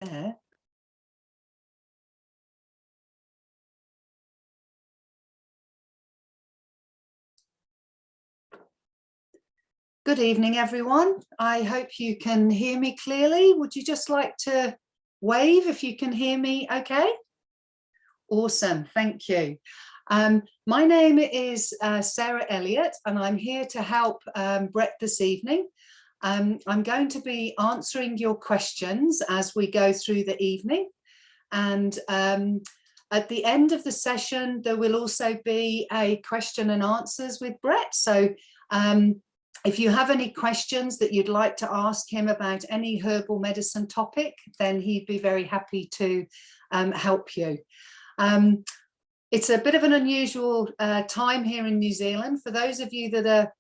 there. Good evening, everyone. I hope you can hear me clearly. Would you just like to wave if you can hear me okay? Awesome, thank you. My name is Sarah Elliott, and I'm here to help Brett this evening. I'm going to be answering your questions as we go through the evening. And at the end of the session, there will also be a question and answers with Brett. So if you have any questions that you'd like to ask him about any herbal medicine topic, then he'd be very happy to help you. It's a bit of an unusual time here in New Zealand. For those of you that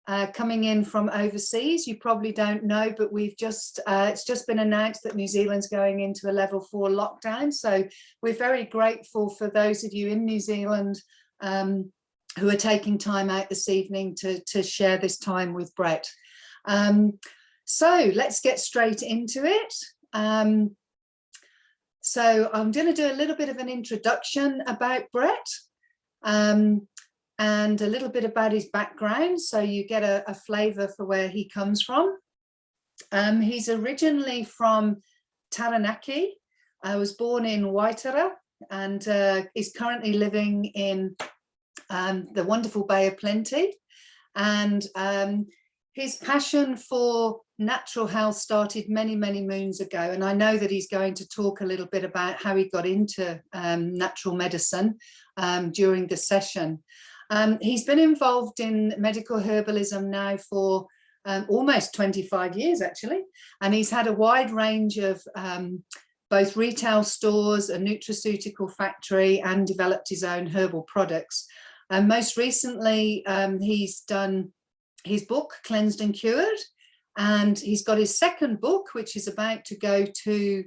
are coming in from overseas, you probably don't know, but we've just it's just been announced that New Zealand's going into a level 4 lockdown. So we're very grateful for those of you in New Zealand who are taking time out this evening to share this time with Brett. So let's get straight into it. So I'm going to do a little bit of an introduction about Brett and a little bit about his background, so you get a flavour for where he comes from. He's originally from Taranaki. I was born in Waitara and is currently living in the wonderful Bay of Plenty. And his passion for natural health started many, many moons ago. And I know that he's going to talk a little bit about how he got into natural medicine during the session. He's been involved in medical herbalism now for almost 25 years, actually. And he's had a wide range of both retail stores, a nutraceutical factory, and developed his own herbal products. And most recently, he's done his book, Cleansed and Cured. And he's got his second book, which is about to go to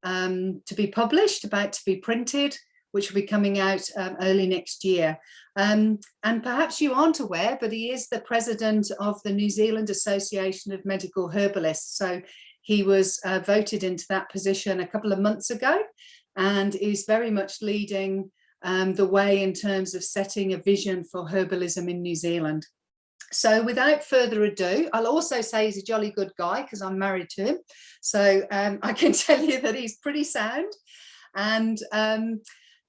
be published, about to be printed, which will be coming out early next year. And perhaps you aren't aware, but he is the president of the New Zealand Association of Medical Herbalists. So he was voted into that position a couple of months ago and is very much leading the way in terms of setting a vision for herbalism in New Zealand. So without further ado, I'll also say he's a jolly good guy because I'm married to him. So I can tell you that he's pretty sound. And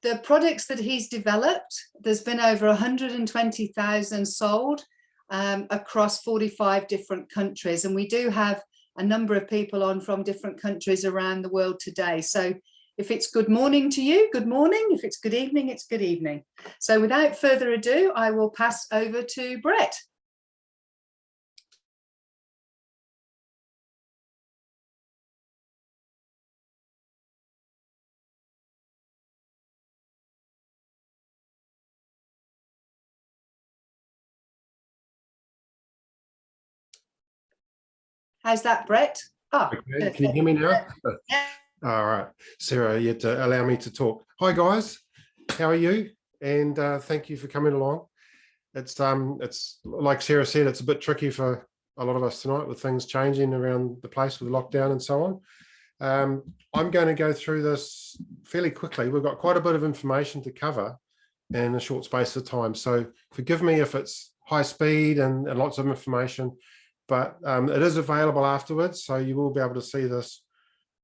the products that he's developed, there's been over 120,000 sold across 45 different countries. And we do have a number of people on from different countries around the world today. So if it's good morning to you, good morning. If it's good evening, it's good evening. So without further ado, I will pass over to Brett. How's that, Brett? Oh, okay. Can you hear me now? Yeah. All right, Sarah, you have to allow me to talk. Hi guys, how are you? And thank you for coming along. It's like Sarah said, it's a bit tricky for a lot of us tonight with things changing around the place with lockdown and so on. I'm going to go through this fairly quickly. We've got quite a bit of information to cover in a short space of time, so forgive me if it's high speed and lots of information, but it is available afterwards, so you will be able to see this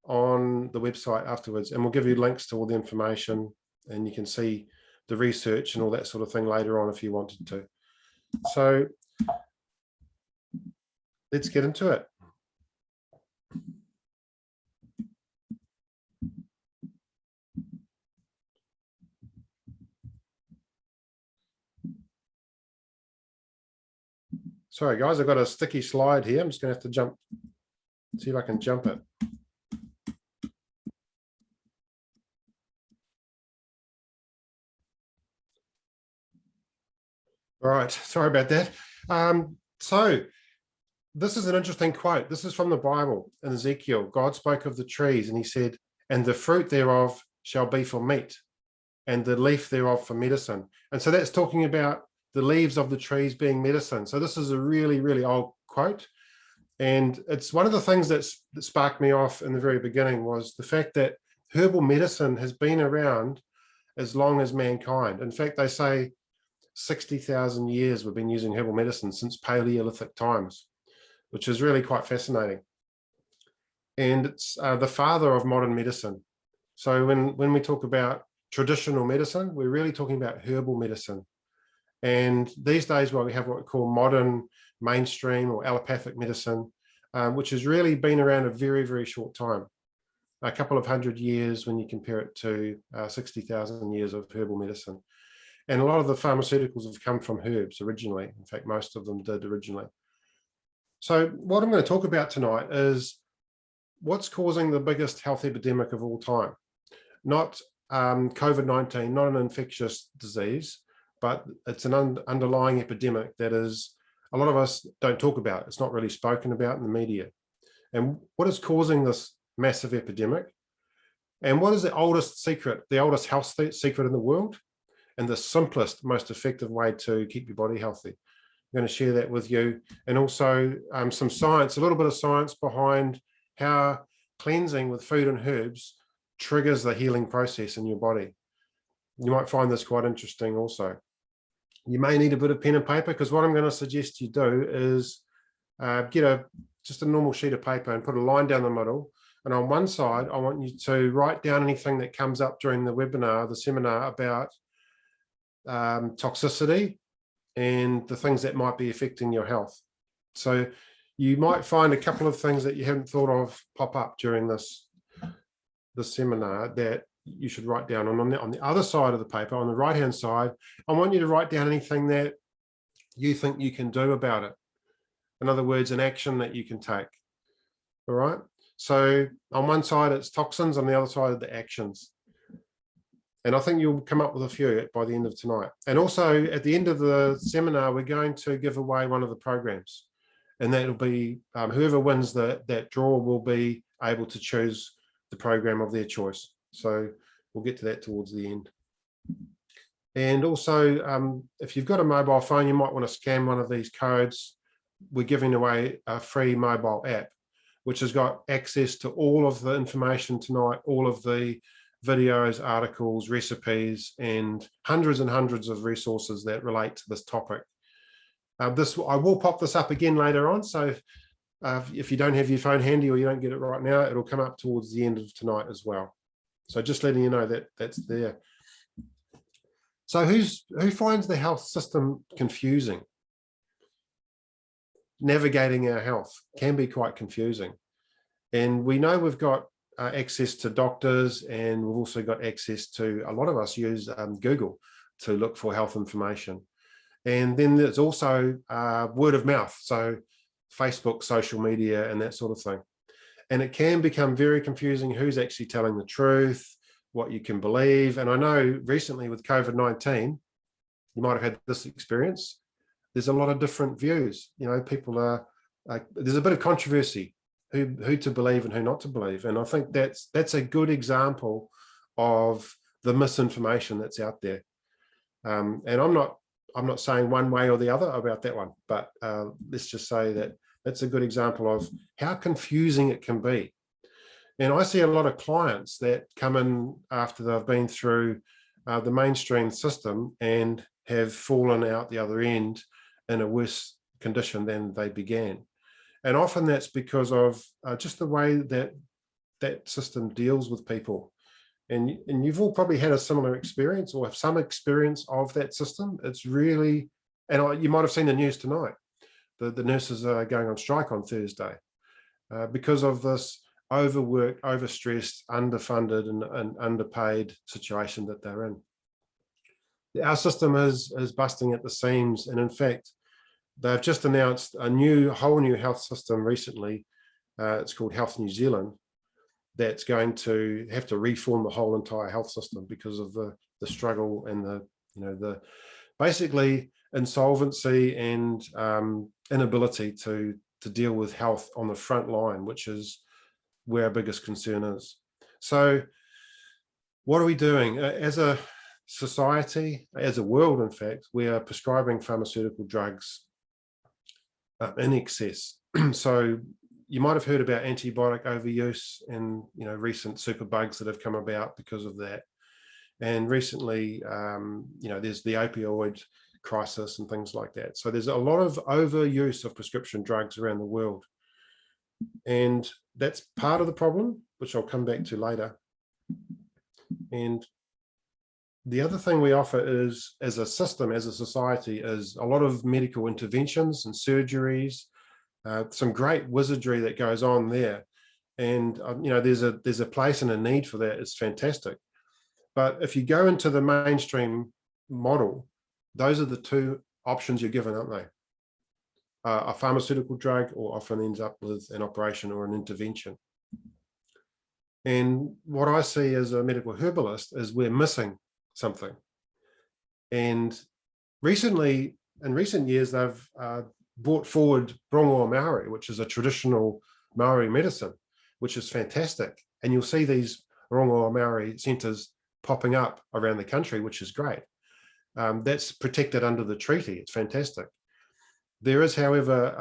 on the website afterwards, and we'll give you links to all the information, and you can see the research and all that sort of thing later on if you wanted to. So let's get into it. Sorry guys, I've got a sticky slide here. I'm just going to have to see if I can jump it. All right, sorry about that. So this is an interesting quote. This is from the Bible in Ezekiel. God spoke of the trees and he said, and the fruit thereof shall be for meat and the leaf thereof for medicine. And so that's talking about the leaves of the trees being medicine. So this is a really, really old quote. And it's one of the things that sparked me off in the very beginning was the fact that herbal medicine has been around as long as mankind. In fact, they say 60,000 years we've been using herbal medicine since Paleolithic times, which is really quite fascinating. And it's the father of modern medicine. So when we talk about traditional medicine, we're really talking about herbal medicine. And these days, well, we have what we call modern mainstream or allopathic medicine, which has really been around a very, very short time, a couple of 100 years when you compare it to 60,000 years of herbal medicine. And a lot of the pharmaceuticals have come from herbs originally. In fact, most of them did originally. So what I'm going to talk about tonight is what's causing the biggest health epidemic of all time. Not COVID-19, not an infectious disease, but it's an underlying epidemic that is a lot of us don't talk about. It's not really spoken about in the media. And what is causing this massive epidemic? And what is the oldest secret, the oldest health secret in the world? And the simplest, most effective way to keep your body healthy. I'm going to share that with you. And also some science, a little bit of science behind how cleansing with food and herbs triggers the healing process in your body. You might find this quite interesting also. You may need a bit of pen and paper, because what I'm going to suggest you do is get just a normal sheet of paper and put a line down the middle. And on one side, I want you to write down anything that comes up during the webinar, the seminar, about toxicity and the things that might be affecting your health. So you might find a couple of things that you haven't thought of pop up during this seminar that you should write down. And on the other side of the paper, on the right hand side, I want you to write down anything that you think you can do about it. In other words, an action that you can take. All right. So on one side it's toxins, on the other side are the actions. And I think you'll come up with a few by the end of tonight. And also at the end of the seminar, we're going to give away one of the programs. And that'll be whoever wins that draw will be able to choose the program of their choice. So we'll get to that towards the end. And also, if you've got a mobile phone, you might want to scan one of these codes. We're giving away a free mobile app, which has got access to all of the information tonight, all of the videos, articles, recipes, and hundreds of resources that relate to this topic. I will pop this up again later on. So if you don't have your phone handy or you don't get it right now, it'll come up towards the end of tonight as well. So just letting you know that that's there. So who finds the health system confusing? Navigating our health can be quite confusing. And we know we've got access to doctors, and we've also got access to, a lot of us use Google to look for health information. And then there's also word of mouth, so Facebook, social media, and that sort of thing. And it can become very confusing who's actually telling the truth, what you can believe. And I know recently with COVID-19, you might have had this experience. There's a lot of different views. You know, people are, there's a bit of controversy who to believe and who not to believe. And I think that's a good example of the misinformation that's out there. And I'm not saying one way or the other about that one, but let's just say that that's a good example of how confusing it can be. And I see a lot of clients that come in after they've been through the mainstream system and have fallen out the other end in a worse condition than they began. And often that's because of just the way that that system deals with people. And you've all probably had a similar experience or have some experience of that system. It's really, and you might have seen the news tonight. The nurses are going on strike on Thursday because of this overworked, overstressed, underfunded and underpaid situation that they're in. Our system is busting at the seams. And in fact, they've just announced a whole new health system recently. It's called Health New Zealand. That's going to have to reform the whole entire health system because of the struggle and the basically insolvency and inability to deal with health on the front line, which is where our biggest concern is. So what are we doing as a society, as a world? In fact, we are prescribing pharmaceutical drugs in excess So you might have heard about antibiotic overuse and recent superbugs that have come about because of that. And recently, there's the opioid crisis and things like that. So there's a lot of overuse of prescription drugs around the world. And that's part of the problem, which I'll come back to later. And the other thing we offer is, as a system, as a society, is a lot of medical interventions and surgeries, some great wizardry that goes on there. And, there's a place and a need for that. It's fantastic. But if you go into the mainstream model, those are the two options you're given, aren't they? A pharmaceutical drug, or often ends up with an operation or an intervention. And what I see as a medical herbalist is we're missing something. And recently, in recent years, they've brought forward Rongoa Maori, which is a traditional Maori medicine, which is fantastic. And you'll see these Rongoa Maori centres popping up around the country, which is great. That's protected under the treaty. It's fantastic. There is, however,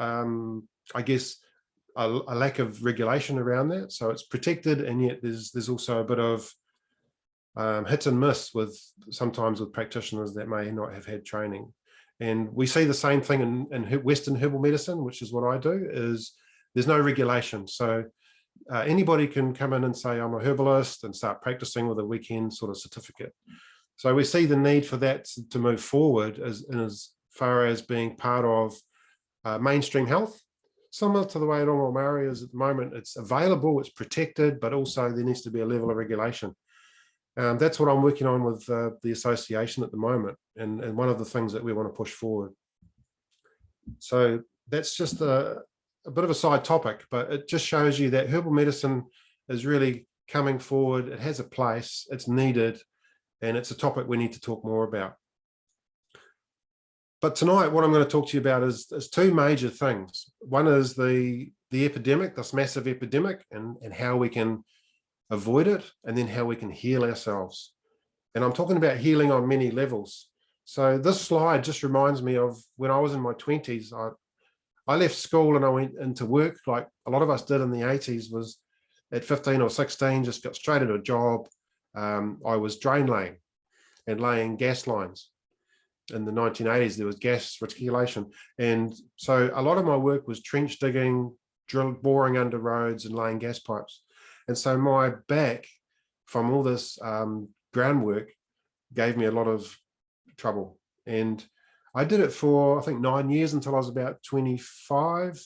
I guess, a lack of regulation around that. So it's protected, and yet there's also a bit of hit and miss sometimes with practitioners that may not have had training. And we see the same thing in Western herbal medicine, which is what I do, is there's no regulation. So anybody can come in and say, I'm a herbalist, and start practicing with a weekend sort of certificate. So we see the need for that to move forward as far as being part of mainstream health, similar to the way Rongoa Maori is at the moment. It's available, it's protected, but also there needs to be a level of regulation. That's what I'm working on with the association at the moment, and one of the things that we want to push forward. So that's just a bit of a side topic, but it just shows you that herbal medicine is really coming forward. It has a place, it's needed, and it's a topic we need to talk more about. But tonight, what I'm going to talk to you about is two major things. One is the epidemic, this massive epidemic, and how we can avoid it, and then how we can heal ourselves. And I'm talking about healing on many levels. So this slide just reminds me of when I was in my 20s. I left school and I went into work, like a lot of us did in the 80s, was at 15 or 16, just got straight into a job. I was drain laying and laying gas lines. In the 1980s, there was gas reticulation. And so a lot of my work was trench digging, boring under roads and laying gas pipes. And so my back from all this groundwork gave me a lot of trouble. And I did it for, I think, 9 years until I was about 25.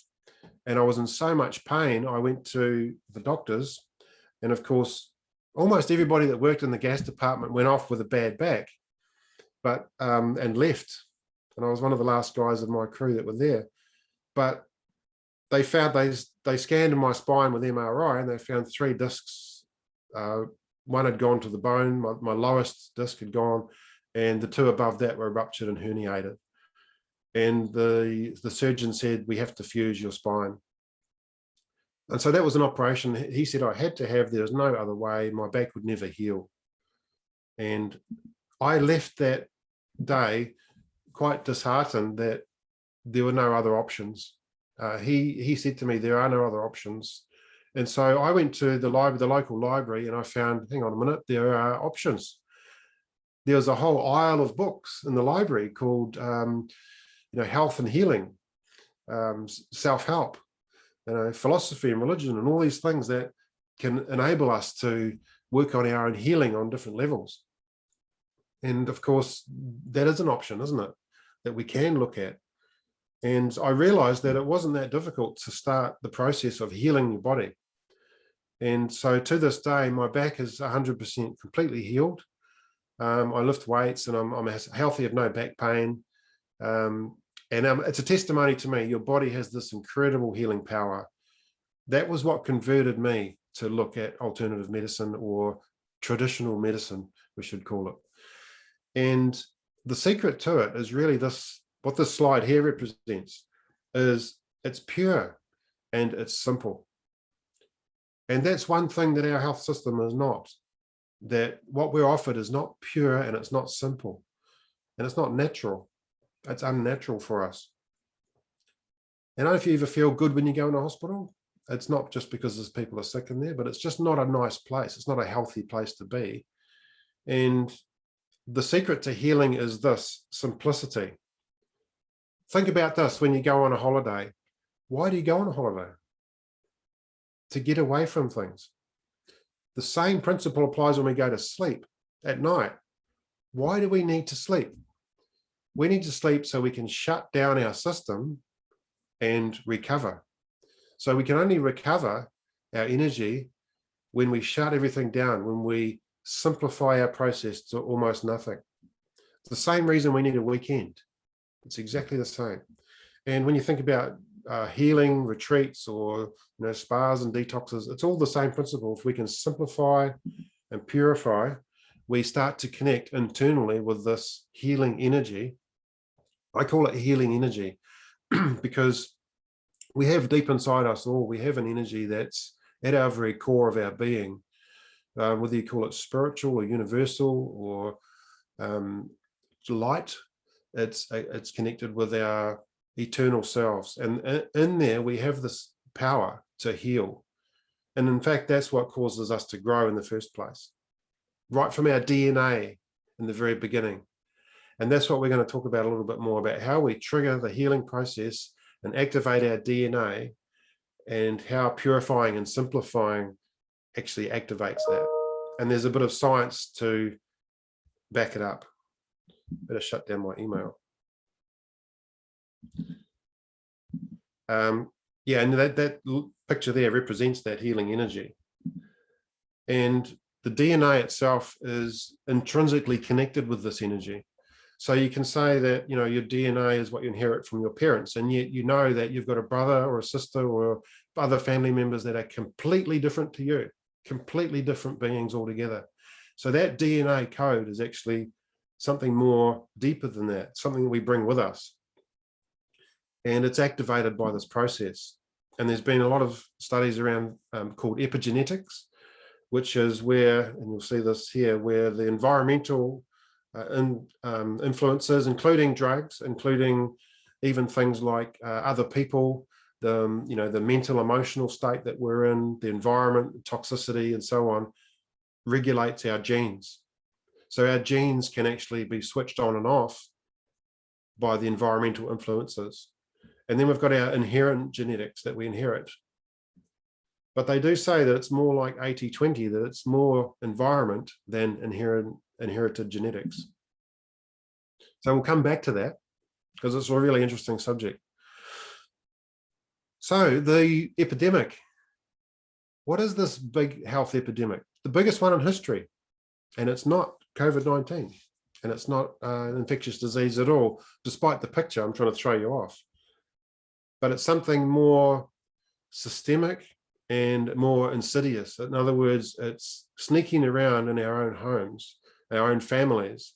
And I was in so much pain, I went to the doctors. And of course, almost everybody that worked in the gas department went off with a bad back, but and left. And I was one of the last guys of my crew that were there. But they found, they scanned in my spine with MRI, and they found 3 discs. One had gone to the bone, my lowest disc had gone, and the 2 above that were ruptured and herniated. And the surgeon said, we have to fuse your spine. And so that was an operation he said I had to have. There was no other way. My back would never heal. And I left that day quite disheartened that there were no other options. He said to me, there are no other options. And so I went to the library, the local library, and I found, hang on a minute, there are options. There was a whole aisle of books in the library called, health and healing, self-help, philosophy and religion, and all these things that can enable us to work on our own healing on different levels. And of course, that is an option, isn't it, that we can look at. And I realized that it wasn't that difficult to start the process of healing your body. And so to this day, my back is 100% completely healed. I lift weights, and I'm healthy, have no back pain. And it's a testimony to me. Your body has this incredible healing power. That was what converted me to look at alternative medicine, or traditional medicine, we should call it. And the secret to it is really this, what this slide here represents is it's pure and it's simple. And that's one thing that our health system is not, that what we're offered is not pure, and it's not simple, and it's not natural. It's unnatural for us. And if you ever feel good when you go in a hospital, it's not just because there's people are sick in there, but it's just not a nice place. It's not a healthy place to be. And the secret to healing is this: simplicity. Think about this when you go on a holiday. Why do you go on a holiday? To get away from things. The same principle applies when we go to sleep at night. Why do we need to sleep? We need to sleep so we can shut down our system and recover. So we can only recover our energy when we shut everything down, when we simplify our process to almost nothing. It's the same reason we need a weekend. It's exactly the same. And when you think about healing retreats or spas and detoxes, it's all the same principle. If we can simplify and purify, we start to connect internally with this healing energy. I call it healing energy because we have deep inside us all, we have an energy that's at our very core of our being, whether you call it spiritual or universal or light. It's connected with our eternal selves, and in there we have this power to heal. And in fact, that's what causes us to grow in the first place, right from our DNA in the very beginning. And that's what we're going to talk about a little bit more, about how we trigger the healing process and activate our DNA, and how purifying and simplifying actually activates that. And there's a bit of science to back it up. Better shut down my email. Yeah, and that picture there represents that healing energy. And the DNA itself is intrinsically connected with this energy. So you can say that, your DNA is what you inherit from your parents, and yet you know that you've got a brother or a sister or other family members that are completely different to you, completely different beings altogether. So that DNA code is actually something more deeper than that, something that we bring with us. And it's activated by this process. And there's been a lot of studies around called epigenetics, which is where, and you'll see this here, where the environmental influences, including drugs, including even things like other people, the mental emotional state that we're in, the environment, toxicity, and so on, regulates our genes. So our genes can actually be switched on and off by the environmental influences. And then we've got our inherent genetics that we inherit. But they do say that it's more like 80-20, that it's more environment than inherited genetics. So we'll come back to that because it's a really interesting subject. So the epidemic, what is this big health epidemic? The biggest one in history, and it's not COVID-19, and it's not an infectious disease at all, despite the picture I'm trying to throw you off. But it's something more systemic and more insidious. In other words, it's sneaking around in our own homes, our own families,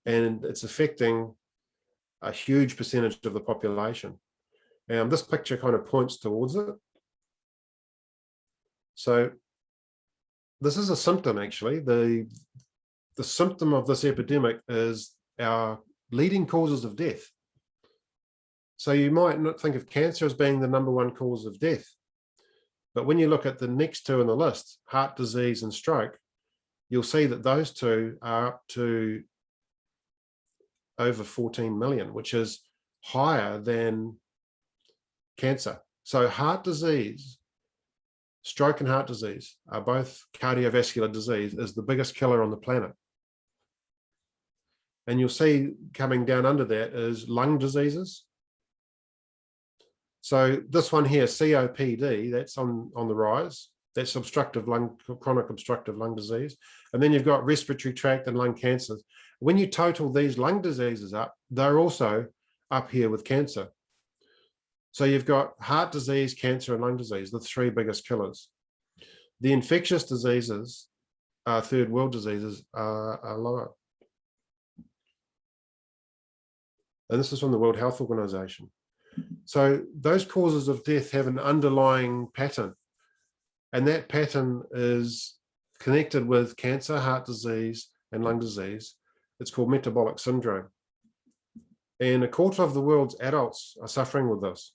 and it's affecting a huge percentage of the population. And this picture kind of points towards it. So this is a symptom, actually. The symptom of this epidemic is our leading causes of death. So you might not think of cancer as being the #1 cause of death, but when you look at the next two on the list, heart disease and stroke, you'll see that those two are up to over 14 million, which is higher than cancer. So heart disease, stroke and heart disease are both cardiovascular disease, is the biggest killer on the planet. And you'll see coming down under that is lung diseases. So this one here, COPD, that's on the rise. That's chronic obstructive lung disease. And then you've got respiratory tract and lung cancers. When you total these lung diseases up, they're also up here with cancer. So you've got heart disease, cancer, and lung disease, the three biggest killers. The infectious diseases, third world diseases, are lower. And this is from the World Health Organization. So those causes of death have an underlying pattern. And that pattern is connected with cancer, heart disease, and lung disease. It's called metabolic syndrome. And 1/4 of the world's adults are suffering with this.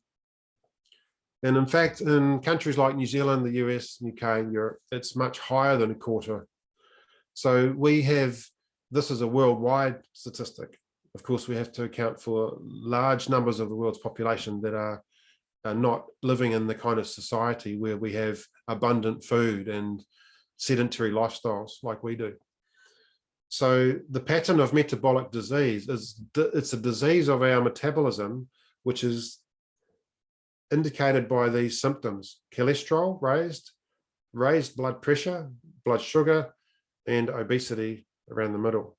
And in fact, in countries like New Zealand, the US, UK, Europe, it's much higher than a quarter. So we have, this is a worldwide statistic. Of course, we have to account for large numbers of the world's population that are not living in the kind of society where we have abundant food and sedentary lifestyles like we do. So the pattern of metabolic disease is, it's a disease of our metabolism, which is indicated by these symptoms: cholesterol raised blood pressure, blood sugar, and obesity around the middle.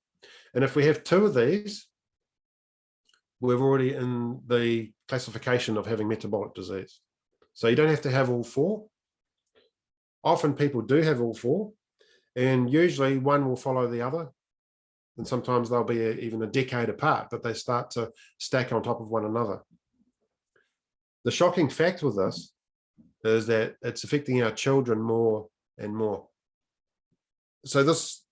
And if we have two of these, we're already in the classification of having metabolic disease. So you don't have to have all four. Often people do have all four, and usually one will follow the other. And sometimes they'll be even a decade apart, but they start to stack on top of one another. The shocking fact with this is that it's affecting our children more and more. So this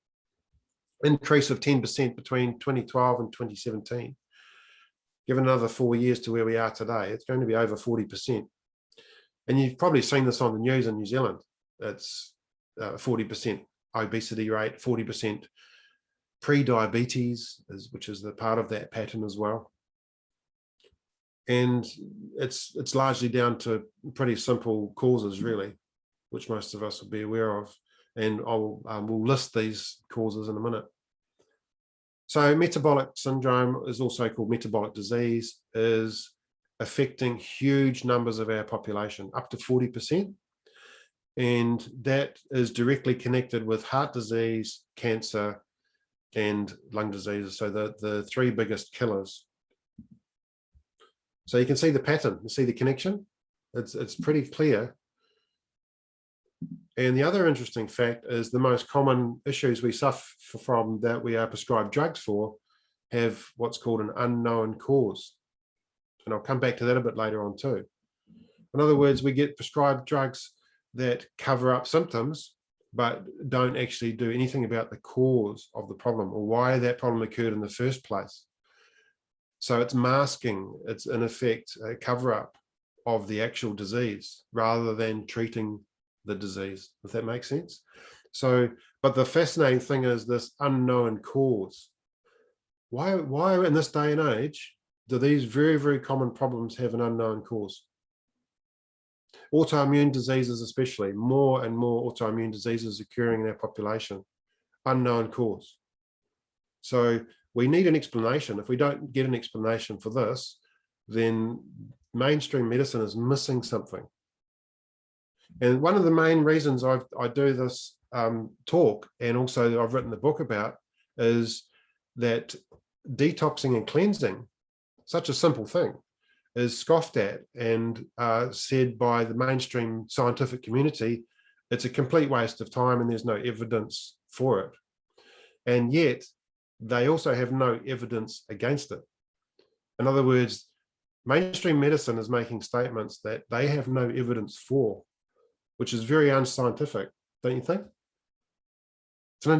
increase of 10% between 2012 and 2017, given another 4 years to where we are today, it's going to be over 40%. And you've probably seen this on the news in New Zealand. It's 40% obesity rate, 40% pre-diabetes, which is the part of that pattern as well. And it's largely down to pretty simple causes, really, which most of us will be aware of. And we'll list these causes in a minute. So metabolic syndrome is also called metabolic disease, is affecting huge numbers of our population, up to 40%. And that is directly connected with heart disease, cancer, and lung diseases. So the three biggest killers. So you can see the pattern, you see the connection. It's pretty clear. And the other interesting fact is the most common issues we suffer from that we are prescribed drugs for have what's called an unknown cause. And I'll come back to that a bit later on too. In other words, we get prescribed drugs that cover up symptoms, but don't actually do anything about the cause of the problem or why that problem occurred in the first place. So it's masking, it's in effect a cover-up of the actual disease rather than treating the disease, if that makes sense. So, but the fascinating thing is this unknown cause. Why in this day and age do these very, very common problems have an unknown cause? Autoimmune diseases, especially, more and more autoimmune diseases occurring in our population, unknown cause. So we need an explanation. If we don't get an explanation for this, then mainstream medicine is missing something. And one of the main reasons I do this talk, and also I've written the book about, is that detoxing and cleansing, such a simple thing, is scoffed at and said by the mainstream scientific community, it's a complete waste of time and there's no evidence for it. And yet they also have no evidence against it. In other words, mainstream medicine is making statements that they have no evidence for, which is very unscientific, don't you think? It's an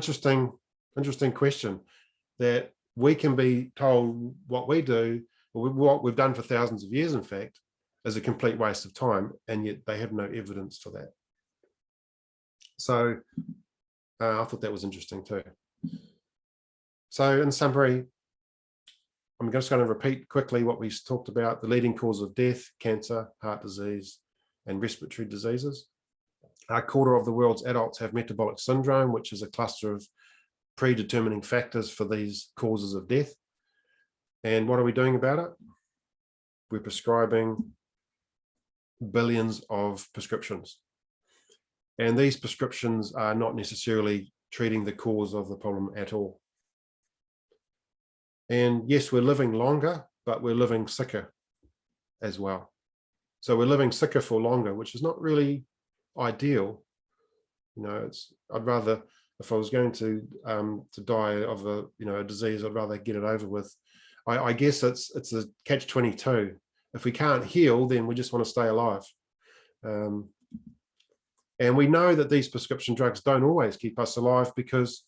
interesting question, that we can be told what we do, or what we've done for thousands of years, in fact, is a complete waste of time, and yet they have no evidence for that. So I thought that was interesting too. So in summary, I'm just going to repeat quickly what we talked about: the leading cause of death, cancer, heart disease, and respiratory diseases. A quarter of the world's adults have metabolic syndrome, which is a cluster of predetermining factors for these causes of death. And what are we doing about it? We're prescribing billions of prescriptions. And these prescriptions are not necessarily treating the cause of the problem at all. And yes, we're living longer, but we're living sicker as well. So we're living sicker for longer, which is not really ideal. You know, I'd rather, if I was going to die of a disease, I'd rather get it over with. I guess it's a catch-22. If we can't heal, then we just want to stay alive. And we know that these prescription drugs don't always keep us alive, because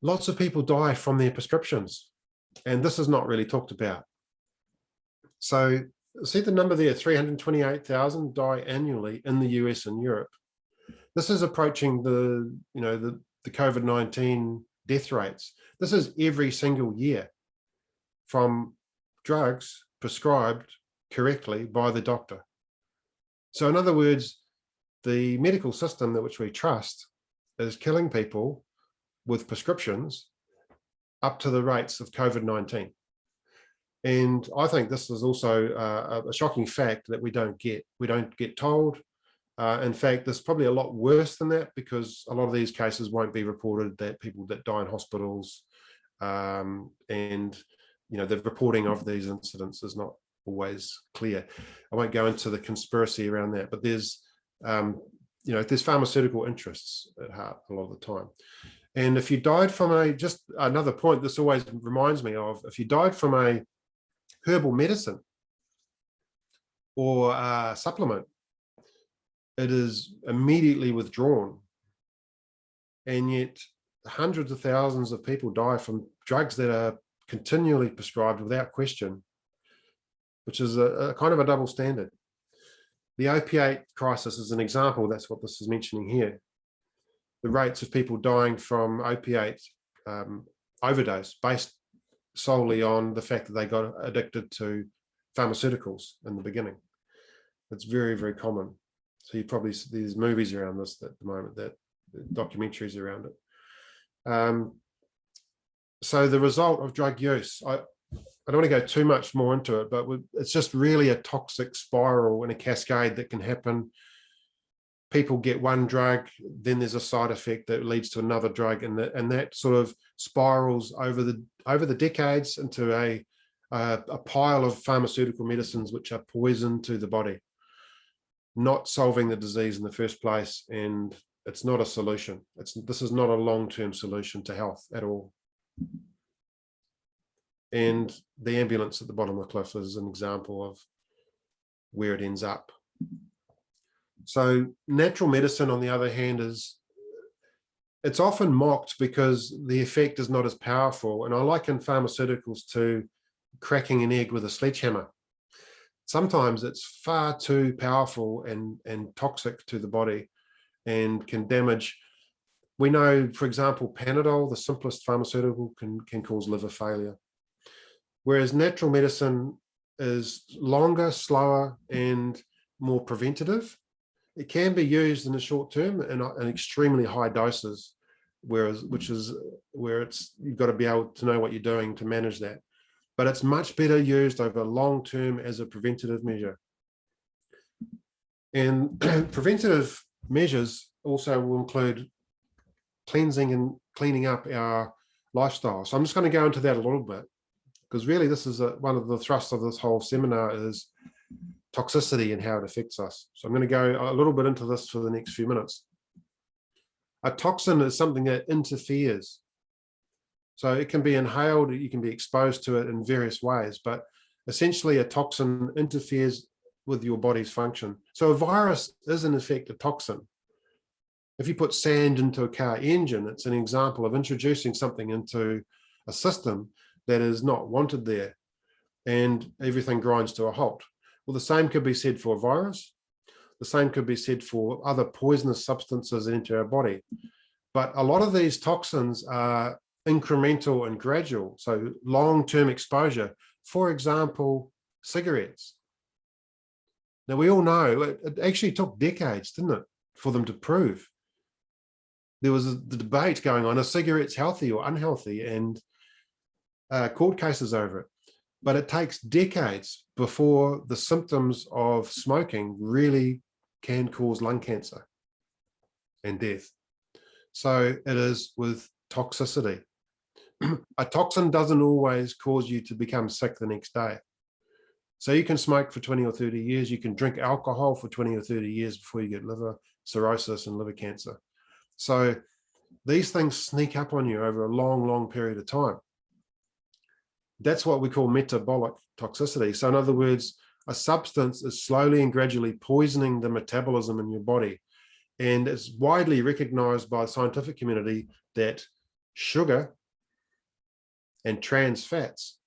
lots of people die from their prescriptions, and this is not really talked about. So see the number there, 328,000 die annually in the US and Europe. This is approaching the COVID-19 death rates. This is every single year from drugs prescribed correctly by the doctor. So in other words, the medical system that which we trust is killing people with prescriptions up to the rates of COVID-19. And I think this is also a shocking fact that we don't get told. In fact, there's probably a lot worse than that, because a lot of these cases won't be reported, that people that die in hospitals, and the reporting of these incidents is not always clear. I won't go into the conspiracy around that, but there's there's pharmaceutical interests at heart a lot of the time. And if you died from just another point this always reminds me of, if you died from a herbal medicine or a supplement, it is immediately withdrawn. And yet hundreds of thousands of people die from drugs that are continually prescribed without question, which is a kind of a double standard. The opiate crisis is an example. That's what this is mentioning here. The rates of people dying from opiate overdose based solely on the fact that they got addicted to pharmaceuticals in the beginning. It's very, very common. So you probably, there's movies around this at the moment, that documentaries around it. So the result of drug use, I don't want to go too much more into it, but it's just really a toxic spiral and a cascade that can happen. People get one drug, then there's a side effect that leads to another drug, and that sort of spirals over the decades into a pile of pharmaceutical medicines which are poison to the body, not solving the disease in the first place, and it's not a solution. This is not a long-term solution to health at all. And the ambulance at the bottom of the cliff is an example of where it ends up. So natural medicine, on the other hand, it's often mocked because the effect is not as powerful. And I liken pharmaceuticals to cracking an egg with a sledgehammer. Sometimes it's far too powerful and toxic to the body and can damage. We know, for example, Panadol, the simplest pharmaceutical, can cause liver failure. Whereas natural medicine is longer, slower, and more preventative. It can be used in the short term in extremely high doses, which is where you've got to be able to know what you're doing to manage that. But it's much better used over long term as a preventative measure. And preventative measures also will include cleansing and cleaning up our lifestyle. So I'm just going to go into that a little bit, because really this is one of the thrusts of this whole seminar is toxicity and how it affects us. So I'm going to go a little bit into this for the next few minutes. A toxin is something that interferes. So it can be inhaled, you can be exposed to it in various ways, but essentially a toxin interferes with your body's function. So a virus is in effect a toxin. If you put sand into a car engine, it's an example of introducing something into a system that is not wanted there, and everything grinds to a halt. Well, the same could be said for a virus. The same could be said for other poisonous substances that enter our body. But a lot of these toxins are incremental and gradual, so long-term exposure. For example, cigarettes. Now, we all know it actually took decades, didn't it, for them to prove. There was the debate going on, are cigarettes healthy or unhealthy, and court cases over it. But it takes decades before the symptoms of smoking really can cause lung cancer and death. So it is with toxicity. A toxin doesn't always cause you to become sick the next day. So you can smoke for 20 or 30 years, you can drink alcohol for 20 or 30 years before you get liver cirrhosis and liver cancer. So these things sneak up on you over a long, long period of time. That's what we call metabolic toxicity. So in other words, a substance is slowly and gradually poisoning the metabolism in your body. And it's widely recognized by the scientific community that sugar and trans fats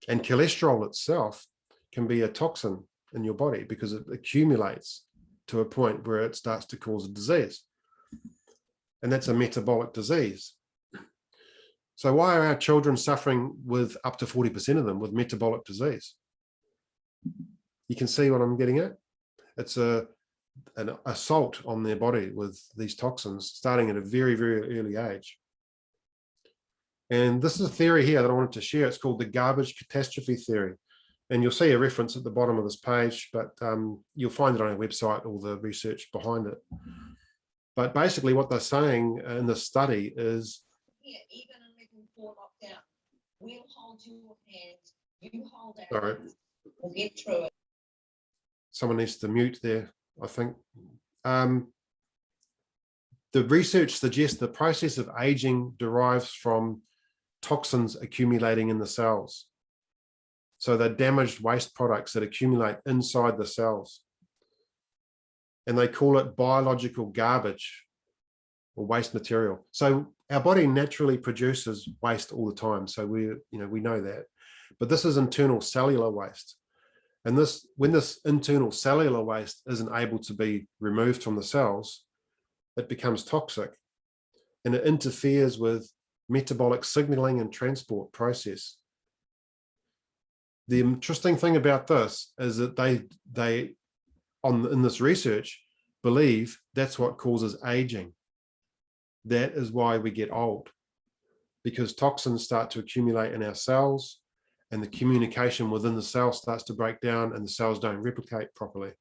and cholesterol itself can be a toxin in your body because it accumulates to a point where it starts to cause a disease. And that's a metabolic disease. So why are our children suffering with up to 40% of them with metabolic disease? You can see what I'm getting at. It's an assault on their body with these toxins starting at a very, very early age. And this is a theory here that I wanted to share. It's called the garbage catastrophe theory. And you'll see a reference at the bottom of this page, but you'll find it on our website, all the research behind it. But basically what they're saying in this study is, even in lockdown, we'll hold your hand, you hold our sorry, hands, we'll get through it. Someone needs to mute there, I think. The research suggests the process of aging derives from toxins accumulating in the cells. So they're damaged waste products that accumulate inside the cells. And they call it biological garbage or waste material. So our body naturally produces waste all the time. So we know that. But this is internal cellular waste. And when this internal cellular waste isn't able to be removed from the cells, it becomes toxic. And it interferes with metabolic signaling and transport process. The interesting thing about this is that they in this research believe that's what causes aging. That is why we get old, because toxins start to accumulate in our cells and the communication within the cell starts to break down and the cells don't replicate properly.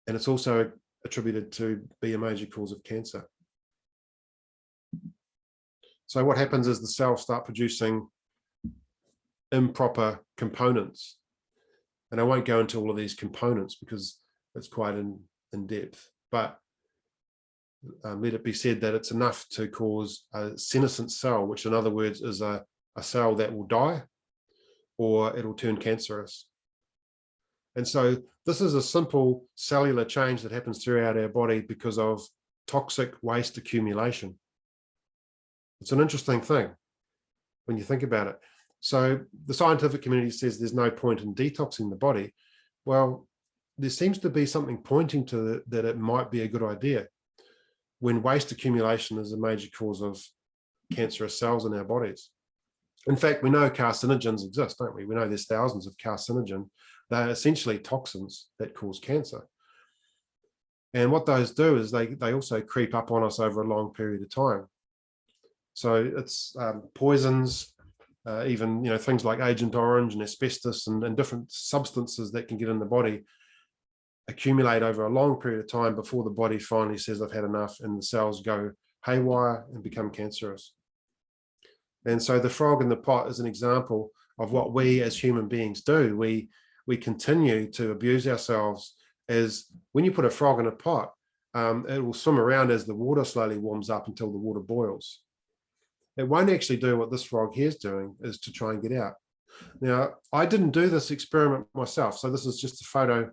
And it's also attributed to be a major cause of cancer. So what happens is the cells start producing improper components. And I won't go into all of these components because it's quite in depth, but let it be said that it's enough to cause a senescent cell, which in other words is a cell that will die or it'll turn cancerous. And so this is a simple cellular change that happens throughout our body because of toxic waste accumulation. It's an interesting thing when you think about it. So the scientific community says there's no point in detoxing the body. Well, there seems to be something pointing to that it might be a good idea when waste accumulation is a major cause of cancerous cells in our bodies. In fact, we know carcinogens exist, don't we? We know there's thousands of carcinogen. They're essentially toxins that cause cancer. And what those do is they also creep up on us over a long period of time. So it's poisons, even things like Agent Orange and asbestos and different substances that can get in the body accumulate over a long period of time before the body finally says I've had enough and the cells go haywire and become cancerous. And so the frog in the pot is an example of what we as human beings do. We continue to abuse ourselves. As when you put a frog in a pot, it will swim around as the water slowly warms up until the water boils. It won't actually do what this frog here is doing, is to try and get out. Now, I didn't do this experiment myself, so this is just a photo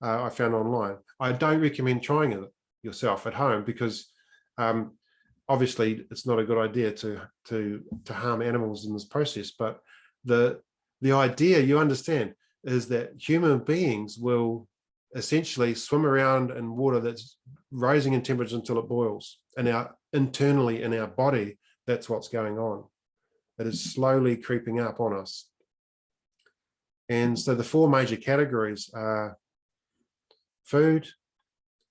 I found online. I don't recommend trying it yourself at home because obviously it's not a good idea to harm animals in this process. But the idea, you understand, is that human beings will essentially swim around in water that's rising in temperature until it boils. And internally in our body, that's what's going on. It is slowly creeping up on us. And so the four major categories are food,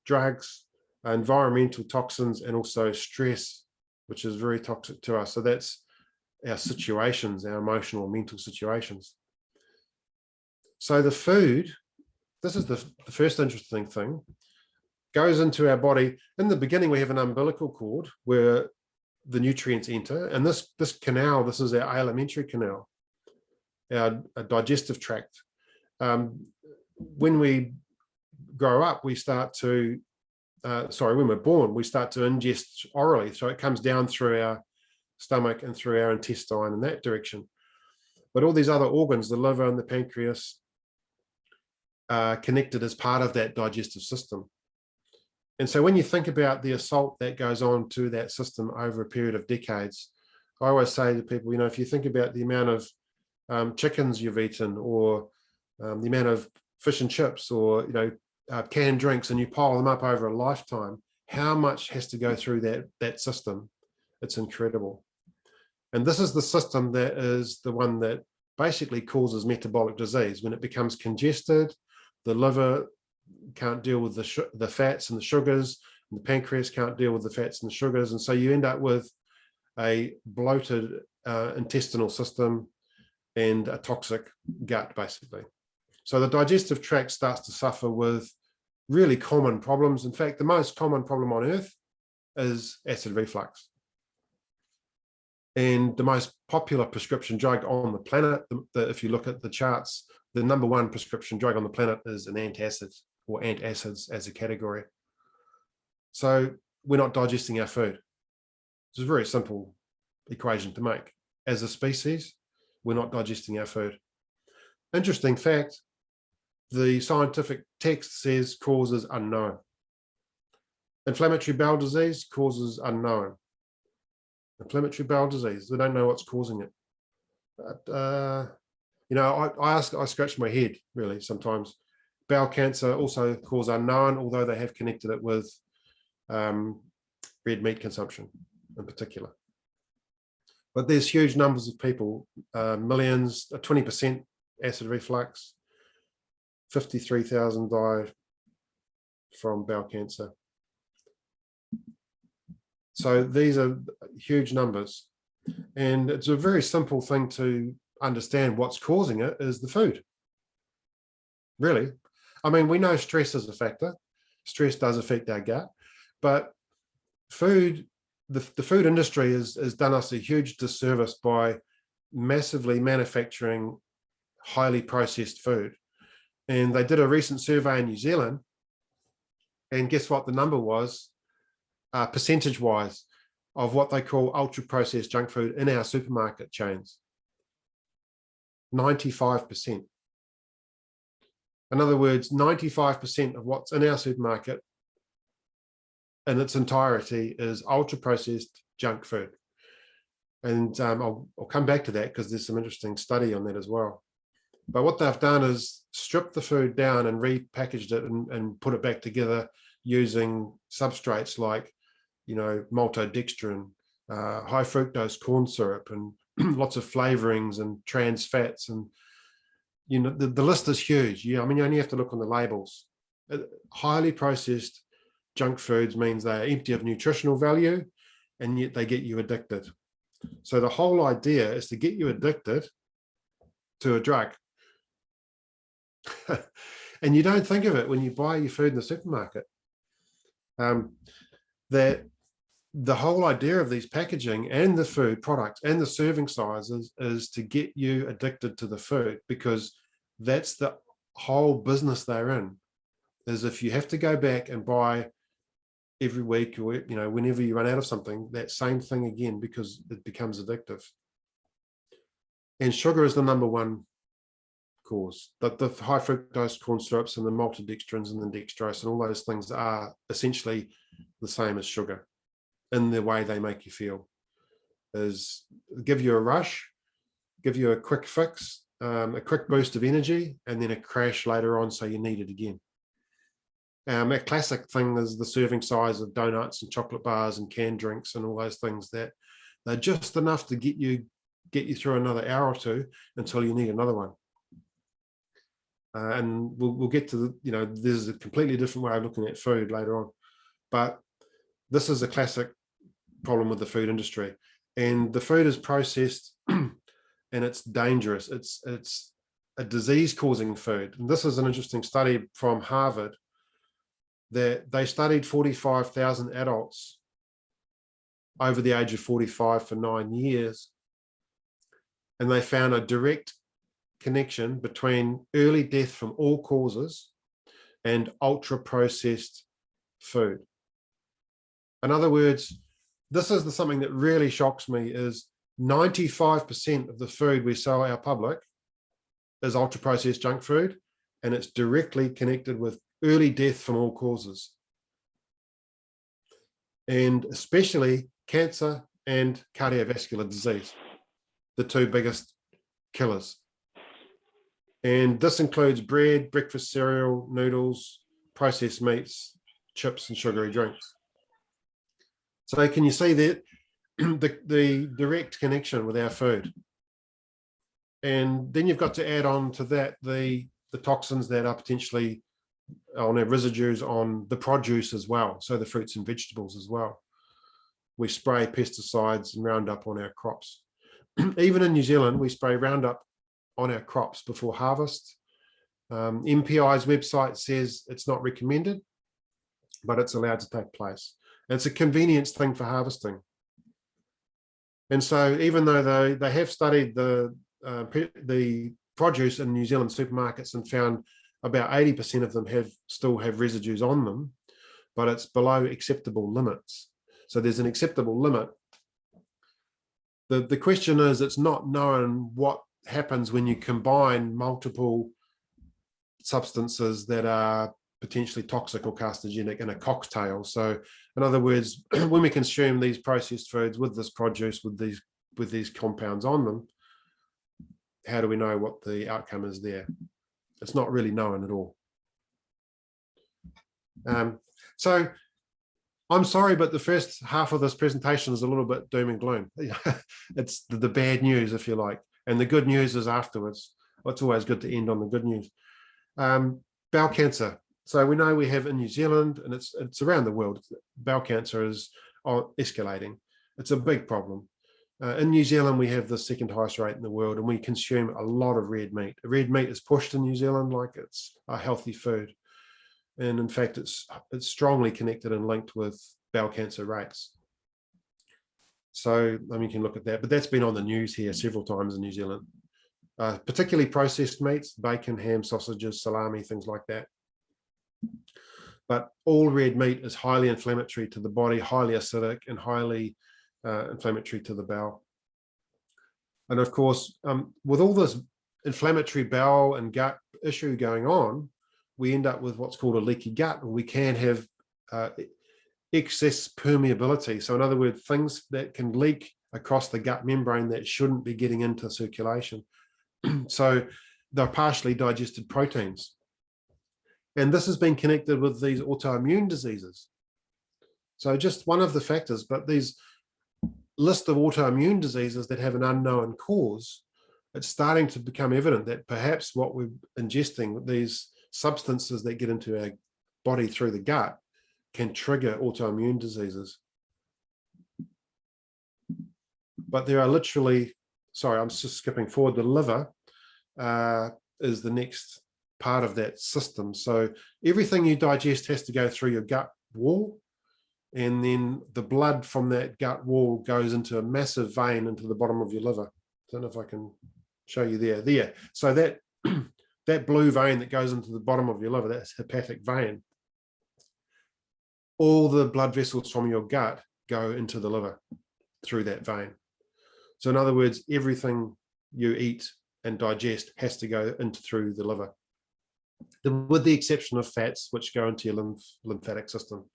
drugs, environmental toxins, and also stress, which is very toxic to us. So that's our situations, our emotional and mental situations. So the food, this is the first interesting thing, goes into our body. In the beginning, we have an umbilical cord where the nutrients enter, and this canal, this is our alimentary canal, our digestive tract. When we grow up, we start to, when we're born, we start to ingest orally. So it comes down through our stomach and through our intestine in that direction. But all these other organs, the liver and the pancreas, are connected as part of that digestive system. And so when you think about the assault that goes on to that system over a period of decades, I always say to people, if you think about the amount of chickens you've eaten, or the amount of fish and chips, or canned drinks, and you pile them up over a lifetime, how much has to go through that system? It's incredible. And this is the system that is the one that basically causes metabolic disease. When it becomes congested, the liver can't deal with the fats and the sugars, and the pancreas can't deal with the fats and the sugars, and so you end up with a bloated intestinal system and a toxic gut, basically. So the digestive tract starts to suffer with really common problems. In fact, the most common problem on earth is acid reflux. And the most popular prescription drug on the planet, if you look at the charts, the #1 prescription drug on the planet is an antacid, or antacids as a category. So we're not digesting our food. It's a very simple equation to make. As a species, we're not digesting our food. Interesting fact, the scientific text says causes unknown. Inflammatory bowel disease, causes unknown. Inflammatory bowel disease, they don't know what's causing it. But, I scratch my head really sometimes. Bowel cancer, also cause unknown, although they have connected it with red meat consumption in particular. But there's huge numbers of people, millions, 20% acid reflux, 53,000 die from bowel cancer. So these are huge numbers. And it's a very simple thing to understand. What's causing it is the food. Really. I mean, we know stress is a factor. Stress does affect our gut, but food, the food industry has done us a huge disservice by massively manufacturing highly processed food. And they did a recent survey in New Zealand, and guess what the number was, percentage-wise, of what they call ultra-processed junk food in our supermarket chains. 95%. In other words, 95% of what's in our supermarket in its entirety is ultra-processed junk food. And I'll come back to that because there's some interesting study on that as well. But what they've done is stripped the food down and repackaged it and put it back together using substrates like, maltodextrin, high fructose corn syrup, and lots of flavorings and trans fats. And, the list is huge. You only have to look on the labels. Highly processed junk foods means they are empty of nutritional value, and yet they get you addicted. So the whole idea is to get you addicted to a drug. And you don't think of it when you buy your food in the supermarket. That the whole idea of these packaging and the food products and the serving sizes is to get you addicted to the food, because that's the whole business they're in. Is if you have to go back and buy every week, or whenever you run out of something, that same thing again, because it becomes addictive. And sugar is the #1 cause. The high fructose corn syrups and the maltodextrins and the dextrose and all those things are essentially the same as sugar in the way they make you feel. Is give you a rush, give you a quick fix, a quick boost of energy, and then a crash later on, so you need it again. A classic thing is the serving size of donuts and chocolate bars and canned drinks and all those things, that they're just enough to get you through another hour or two until you need another one. And we'll get to there's a completely different way of looking at food later on, but this is a classic problem with the food industry. And the food is processed and it's dangerous. It's a disease-causing food. And this is an interesting study from Harvard, that they studied 45,000 adults over the age of 45 for 9 years, and they found a direct connection between early death from all causes and ultra-processed food. In other words, this is something that really shocks me, is 95% of the food we sell our public is ultra-processed junk food, and it's directly connected with early death from all causes, and especially cancer and cardiovascular disease, the two biggest killers. And this includes bread, breakfast cereal, noodles, processed meats, chips, and sugary drinks. So can you see that the direct connection with our food? And then you've got to add on to that the toxins that are potentially on our residues on the produce as well, so the fruits and vegetables as well. We spray pesticides and Roundup on our crops. Even in New Zealand, we spray Roundup on our crops before harvest. MPI's website says it's not recommended, but it's allowed to take place. It's a convenience thing for harvesting. And so even though they have studied the produce in New Zealand supermarkets and found about 80% of them still have residues on them, but it's below acceptable limits. So there's an acceptable limit. The question is, it's not known what happens when you combine multiple substances that are potentially toxic or carcinogenic in a cocktail. So in other words, when we consume these processed foods with this produce, with these compounds on them, how do we know what the outcome is there? It's not really known at all. So I'm sorry, but the first half of this presentation is a little bit doom and gloom. It's the bad news, if you like. And the good news is afterwards. It's always good to end on the good news. Bowel cancer. So we know we have in New Zealand, and it's around the world, bowel cancer is escalating. It's a big problem. In New Zealand, we have the second highest rate in the world, and we consume a lot of red meat. Red meat is pushed in New Zealand like it's a healthy food. And in fact, it's strongly connected and linked with bowel cancer rates. So I mean, you can look at that, but that's been on the news here several times in New Zealand, particularly processed meats, bacon, ham, sausages, salami, things like that. But all red meat is highly inflammatory to the body, highly acidic, and highly inflammatory to the bowel. And of course, with all this inflammatory bowel and gut issue going on, we end up with what's called a leaky gut, and we can have excess permeability. So in other words, things that can leak across the gut membrane that shouldn't be getting into circulation. So they're partially digested proteins. And this has been connected with these autoimmune diseases. So just one of the factors, but these list of autoimmune diseases that have an unknown cause, it's starting to become evident that perhaps what we're ingesting, these substances that get into our body through the gut, can trigger autoimmune diseases. But there are literally, sorry, I'm just skipping forward, the liver is the next part of that system. So everything you digest has to go through your gut wall, and then the blood from that gut wall goes into a massive vein into the bottom of your liver. I don't know if I can show you there. So that that blue vein that goes into the bottom of your liver, that's hepatic vein. All the blood vessels from your gut go into the liver through that vein. So in other words, everything you eat and digest has to go through the liver, with the exception of fats, which go into your lymphatic system.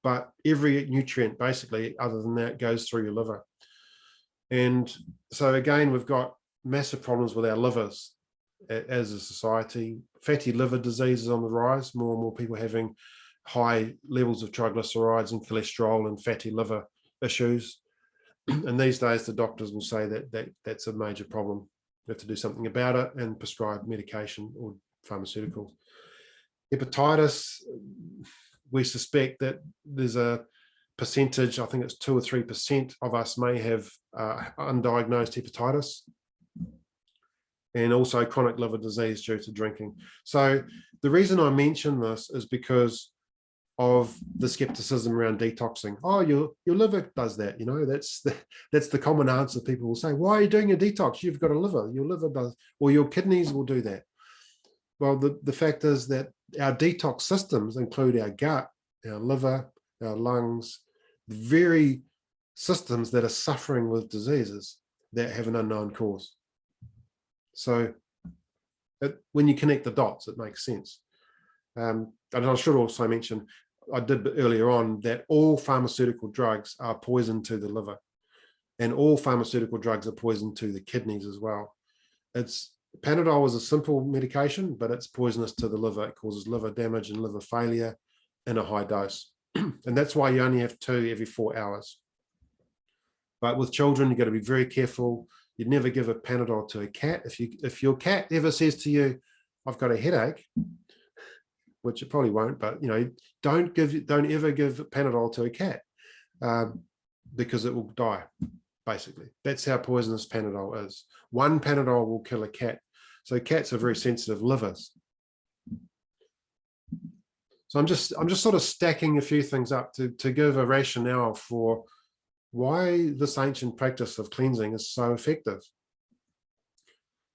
But every nutrient, basically, other than that, goes through your liver. And so again, we've got massive problems with our livers as a society. Fatty liver disease is on the rise. More and more people having high levels of triglycerides and cholesterol and fatty liver issues. And these days, the doctors will say that that's a major problem. We have to do something about it and prescribe medication or pharmaceuticals. Hepatitis, we suspect that there's a percentage, I think it's 2 or 3% of us may have undiagnosed hepatitis, and also chronic liver disease due to drinking. So the reason I mention this is because of the skepticism around detoxing. Oh, your liver does that, you know, that's the common answer people will say. Why are you doing a detox? You've got a liver, your liver does, or your kidneys will do that. Well, the fact is that our detox systems include our gut, our liver, our lungs, very systems that are suffering with diseases that have an unknown cause. So when you connect the dots, it makes sense. And I should also mention, I did earlier on, that all pharmaceutical drugs are poison to the liver, and all pharmaceutical drugs are poison to the kidneys as well. Panadol is a simple medication, but it's poisonous to the liver. It causes liver damage and liver failure in a high dose. And that's why you only have 2 every 4 hours. But with children, you've got to be very careful. You'd never give a Panadol to a cat. If your cat ever says to you, I've got a headache, which it probably won't, but don't ever give Panadol to a cat, because it will die. Basically, that's how poisonous Panadol is. 1 Panadol will kill a cat. So cats are very sensitive livers. So I'm just sort of stacking a few things up to give a rationale for why this ancient practice of cleansing is so effective.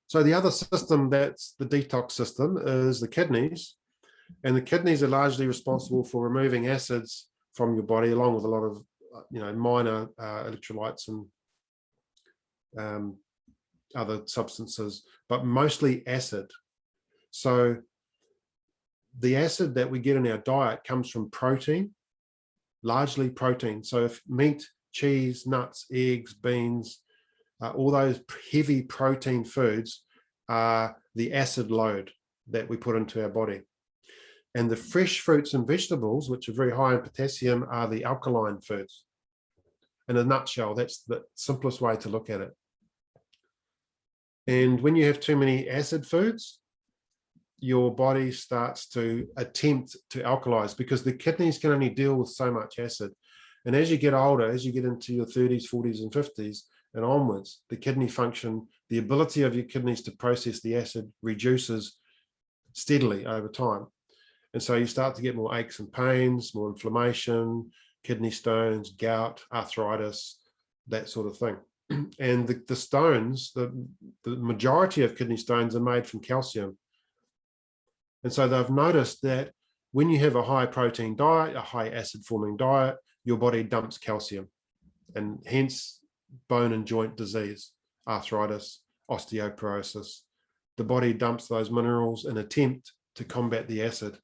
So the other system that's the detox system is the kidneys, and the kidneys are largely responsible for removing acids from your body, along with a lot of minor electrolytes and other substances, but mostly acid. So the acid that we get in our diet comes from protein, largely protein. So if meat, cheese, nuts, eggs, beans, all those heavy protein foods are the acid load that we put into our body. And the fresh fruits and vegetables, which are very high in potassium, are the alkaline foods. In a nutshell, that's the simplest way to look at it. And when you have too many acid foods, your body starts to attempt to alkalize, because the kidneys can only deal with so much acid. And as you get older, as you get into your 30s, 40s, and 50s and onwards, the kidney function, the ability of your kidneys to process the acid reduces steadily over time. And so you start to get more aches and pains, more inflammation, kidney stones, gout, arthritis, that sort of thing. And the stones, the majority of kidney stones are made from calcium. And so they've noticed that when you have a high protein diet, a high acid forming diet, your body dumps calcium, and hence bone and joint disease, arthritis, osteoporosis. The body dumps those minerals in an attempt to combat the acid.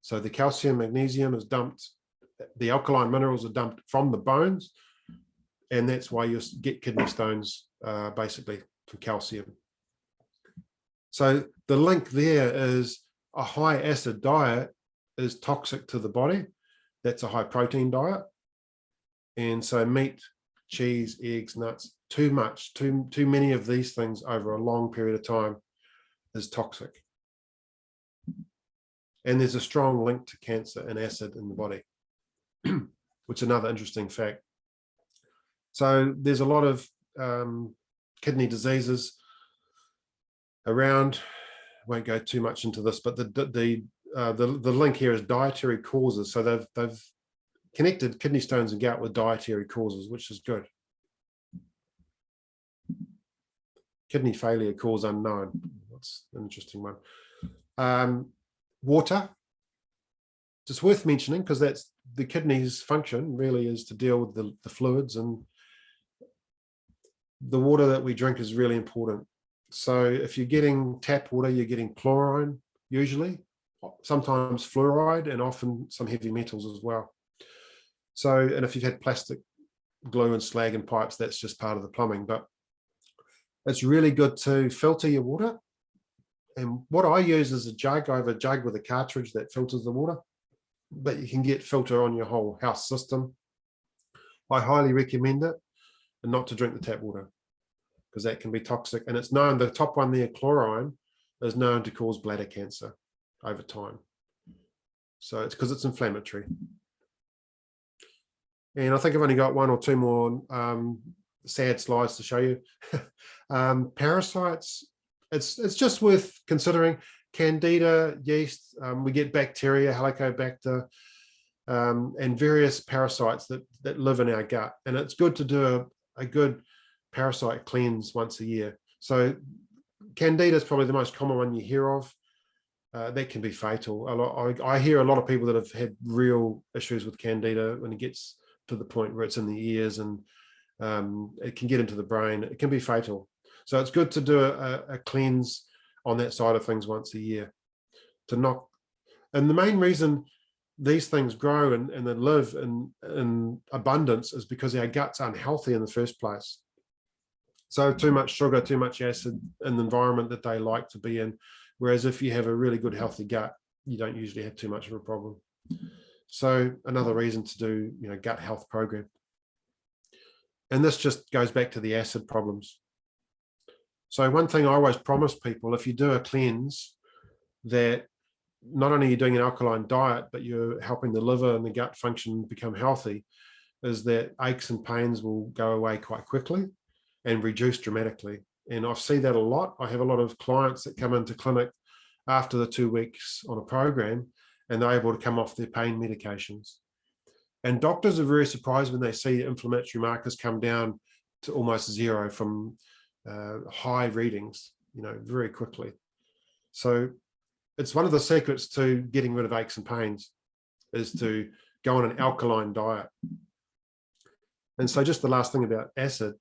So the calcium, magnesium is dumped, the alkaline minerals are dumped from the bones, and that's why you get kidney stones, basically from calcium. So the link there is a high acid diet is toxic to the body. That's a high protein diet. And so meat, cheese, eggs, nuts, too many of these things over a long period of time is toxic. And there's a strong link to cancer and acid in the body, which is another interesting fact. So there's a lot of kidney diseases around. Won't go too much into this, but the link here is dietary causes. So they've connected kidney stones and gout with dietary causes, which is good. Kidney failure cause unknown. That's an interesting one. Water, just worth mentioning, because that's the kidney's function really, is to deal with the fluids, and the water that we drink is really important. So if you're getting tap water, you're getting chlorine usually, sometimes fluoride, and often some heavy metals as well. So, and if you've had plastic glue and slag and pipes, that's just part of the plumbing. But it's really good to filter your water. And what I use is a jug. I have a jug with a cartridge that filters the water, but you can get filter on your whole house system. I highly recommend it, and not to drink the tap water, because that can be toxic. And it's known, the top one there, chlorine, is known to cause bladder cancer over time. So it's because it's inflammatory. And I think I've only got 1 or 2 more sad slides to show you. Parasites, it's just worth considering. Candida, yeast, we get bacteria, Helicobacter, and various parasites that live in our gut. And it's good to do a good parasite cleanse once a year. So Candida is probably the most common one you hear of. That can be fatal. I hear a lot of people that have had real issues with Candida when it gets to the point where it's in the ears, and it can get into the brain. It can be fatal. So it's good to do a cleanse on that side of things once a year to knock. And the main reason these things grow and they live in abundance is because our gut's unhealthy in the first place. So too much sugar, too much acid in the environment that they like to be in. Whereas if you have a really good healthy gut, you don't usually have too much of a problem. So another reason to do, gut health program. And this just goes back to the acid problems. So one thing I always promise people, if you do a cleanse, that not only are you doing an alkaline diet, but you're helping the liver and the gut function become healthy, is that aches and pains will go away quite quickly and reduce dramatically. And I see that a lot. I have a lot of clients that come into clinic after the 2 weeks on a program, and they're able to come off their pain medications. And doctors are very surprised when they see inflammatory markers come down to almost zero from high readings, very quickly. So it's one of the secrets to getting rid of aches and pains is to go on an alkaline diet. And so just the last thing about acid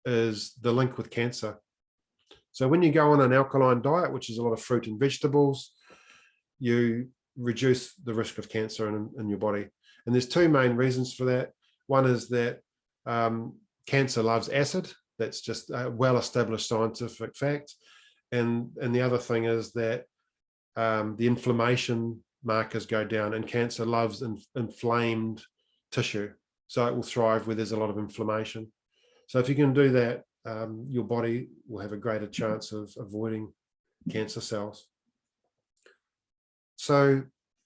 is the link with cancer. So when you go on an alkaline diet, which is a lot of fruit and vegetables, you reduce the risk of cancer in your body. And there's two main reasons for that. One is that cancer loves acid. That's just a well-established scientific fact. And the other thing is that the inflammation markers go down, and cancer loves inflamed tissue. So it will thrive where there's a lot of inflammation. So if you can do that, your body will have a greater chance of avoiding cancer cells. So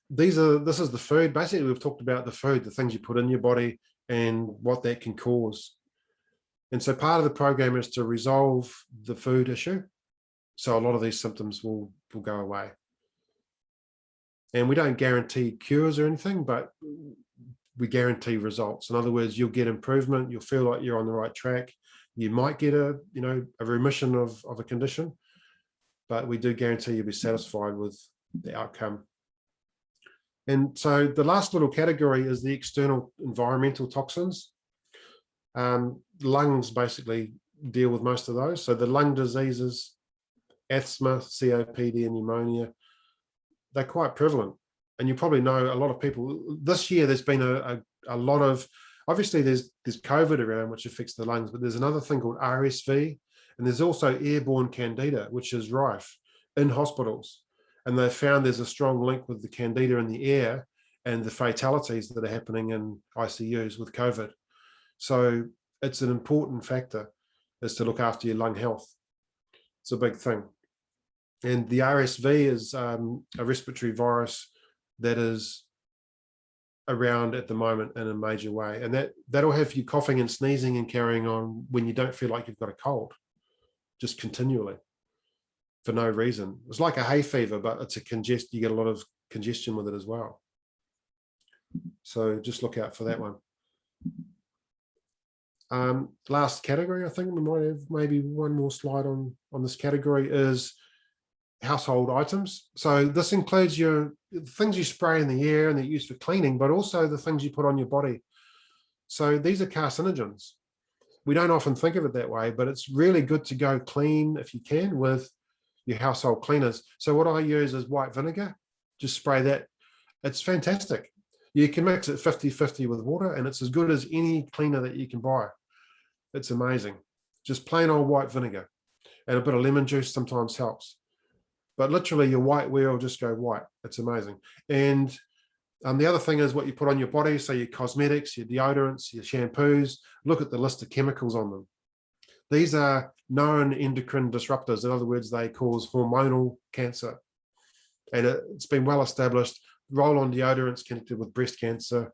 this is the food. Basically, we've talked about the food, the things you put in your body and what that can cause. And so part of the program is to resolve the food issue. So a lot of these symptoms will go away. And we don't guarantee cures or anything, but we guarantee results. In other words, you'll get improvement. You'll feel like you're on the right track. You might get a remission of a condition, but we do guarantee you'll be satisfied with the outcome. And so the last little category is the external environmental toxins. Lungs basically deal with most of those. So the lung diseases, asthma, COPD, and pneumonia, they're quite prevalent. And you probably know a lot of people. This year, there's been a lot of, obviously there's COVID around, which affects the lungs, but there's another thing called RSV, and there's also airborne candida, which is rife in hospitals. And they've found there's a strong link with the candida in the air and the fatalities that are happening in ICUs with COVID. So it's an important factor, is to look after your lung health. It's a big thing. And the RSV is a respiratory virus that is around at the moment in a major way. And that'll have you coughing and sneezing and carrying on when you don't feel like you've got a cold, just continually for no reason. It's like a hay fever, but it's you get a lot of congestion with it as well. So just look out for that one. Last category, I think we might have maybe one more slide on this category, is household items. So this includes the things you spray in the air and that you use for cleaning, but also the things you put on your body. So these are carcinogens. We don't often think of it that way, but it's really good to go clean if you can with your household cleaners. So what I use is white vinegar. Just spray that. It's fantastic. You can mix it 50-50 with water, and it's as good as any cleaner that you can buy. It's amazing. Just plain old white vinegar, and a bit of lemon juice sometimes helps. But literally your white wheel will just go white. It's amazing. And the other thing is what you put on your body. So your cosmetics, your deodorants, your shampoos, look at the list of chemicals on them. These are known endocrine disruptors. In other words, they cause hormonal cancer. And it's been well established. Roll-on deodorants connected with breast cancer.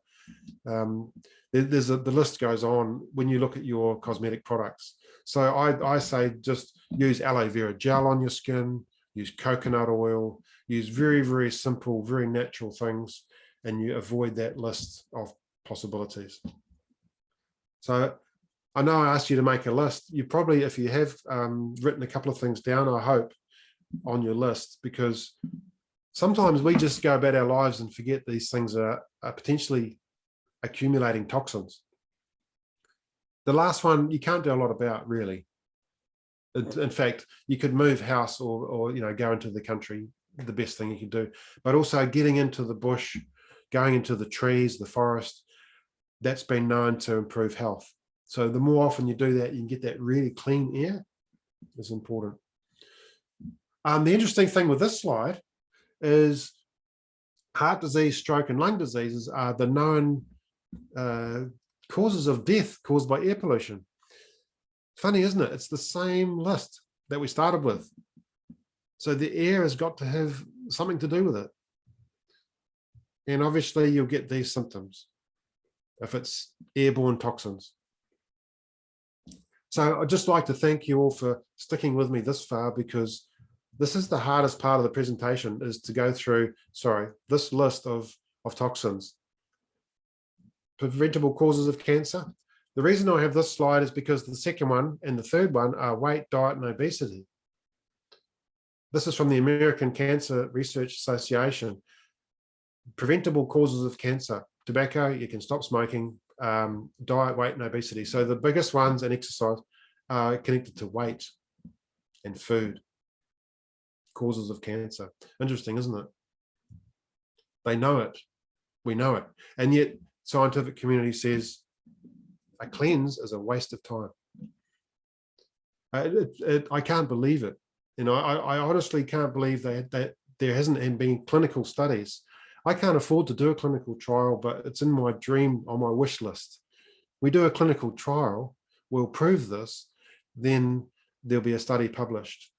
The list goes on when you look at your cosmetic products. So I say just use aloe vera gel on your skin, use coconut oil, use very, very simple, very natural things, and you avoid that list of possibilities. So I know I asked you to make a list. You probably, if you have written a couple of things down, I hope, on your list, because sometimes we just go about our lives and forget these things are potentially accumulating toxins. The last one, you can't do a lot about, really. In fact, you could move house or go into the country, the best thing you can do. But also getting into the bush, going into the trees, the forest, that's been known to improve health. So the more often you do that, you can get that really clean air. Is important. The interesting thing with this slide is heart disease, stroke, and lung diseases are the known causes of death caused by air pollution. Funny, isn't it? It's the same list that we started with. So the air has got to have something to do with it. And obviously you'll get these symptoms if it's airborne toxins. So I'd just like to thank you all for sticking with me this far, because this is the hardest part of the presentation, is to go through, this list of toxins. Preventable causes of cancer. The reason I have this slide is because the second one and the third one are weight, diet, and obesity. This is from the American Cancer Research Association. Preventable causes of cancer: tobacco, you can stop smoking, diet, weight, and obesity. So the biggest ones, and exercise, are connected to weight and food. Causes of cancer. Interesting, isn't it? They know it. We know it. And yet scientific community says a cleanse is a waste of time. I can't believe it. You know, I honestly can't believe that there hasn't been clinical studies. I can't afford to do a clinical trial, but it's in my dream, on my wish list. We do a clinical trial, we'll prove this, then there'll be a study published.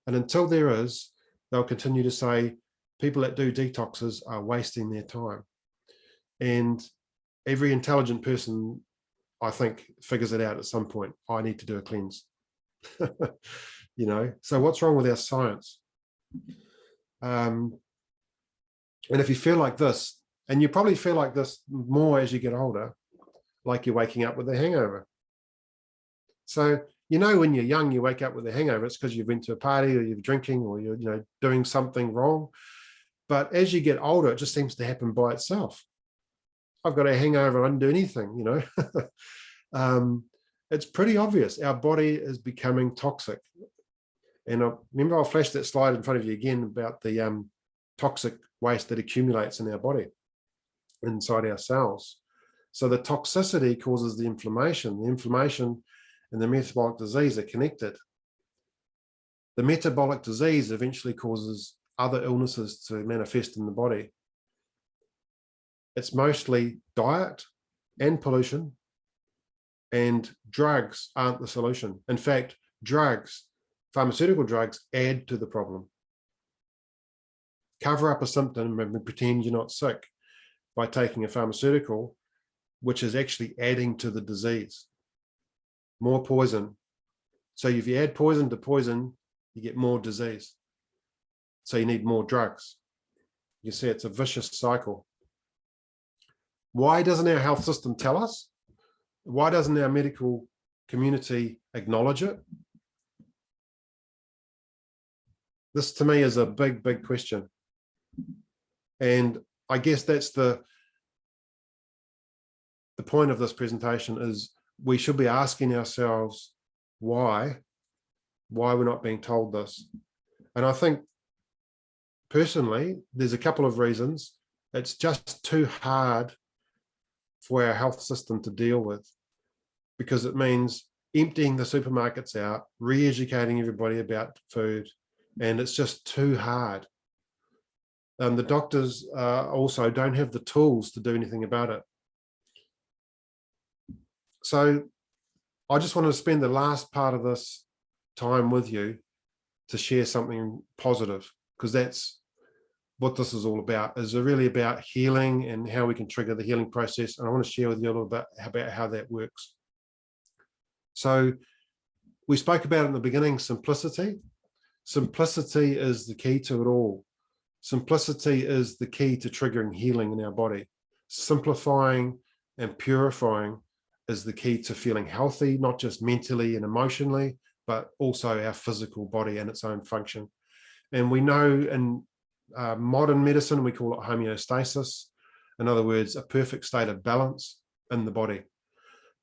And until there is, they'll continue to say people that do detoxes are wasting their time. And every intelligent person, I think, figures it out at some point. I need to do a cleanse. You know, so what's wrong with our science? And if you feel like this, and you probably feel like this more as you get older, like you're waking up with a hangover. So, you know, when you're young, you wake up with a hangover, it's because you've been to a party, or you're drinking, or you're, doing something wrong. But as you get older, it just seems to happen by itself. I've got a hangover, I didn't do anything, It's pretty obvious. Our body is becoming toxic. And remember, I'll flash that slide in front of you again about the toxic waste that accumulates in our body, inside our cells. So the toxicity causes the inflammation. The inflammation and the metabolic disease are connected. The metabolic disease eventually causes other illnesses to manifest in the body. It's mostly diet and pollution, and drugs aren't the solution. In fact, pharmaceutical drugs add to the problem. Cover up a symptom and pretend you're not sick by taking a pharmaceutical, which is actually adding to the disease. More poison. So if you add poison to poison, you get more disease. So you need more drugs. You see, it's a vicious cycle. Why doesn't our health system tell us? Why doesn't our medical community acknowledge it? This to me is a big, big question. And I guess that's the point of this presentation, is we should be asking ourselves why we're not being told this. And I think personally, there's a couple of reasons. It's just too hard for our health system to deal with, because it means emptying the supermarkets out, re-educating everybody about food, and it's just too hard. The doctors also don't have the tools to do anything about it. So I just wanted to spend the last part of this time with you to share something positive, because that's what this is all about, is really about healing and how we can trigger the healing process. And I want to share with you a little bit about how that works. So we spoke about in the beginning, simplicity. Simplicity is the key to it all. Simplicity is the key to triggering healing in our body. Simplifying and purifying is the key to feeling healthy, not just mentally and emotionally, but also our physical body and its own function. And we know in modern medicine, we call it homeostasis. In other words, a perfect state of balance in the body.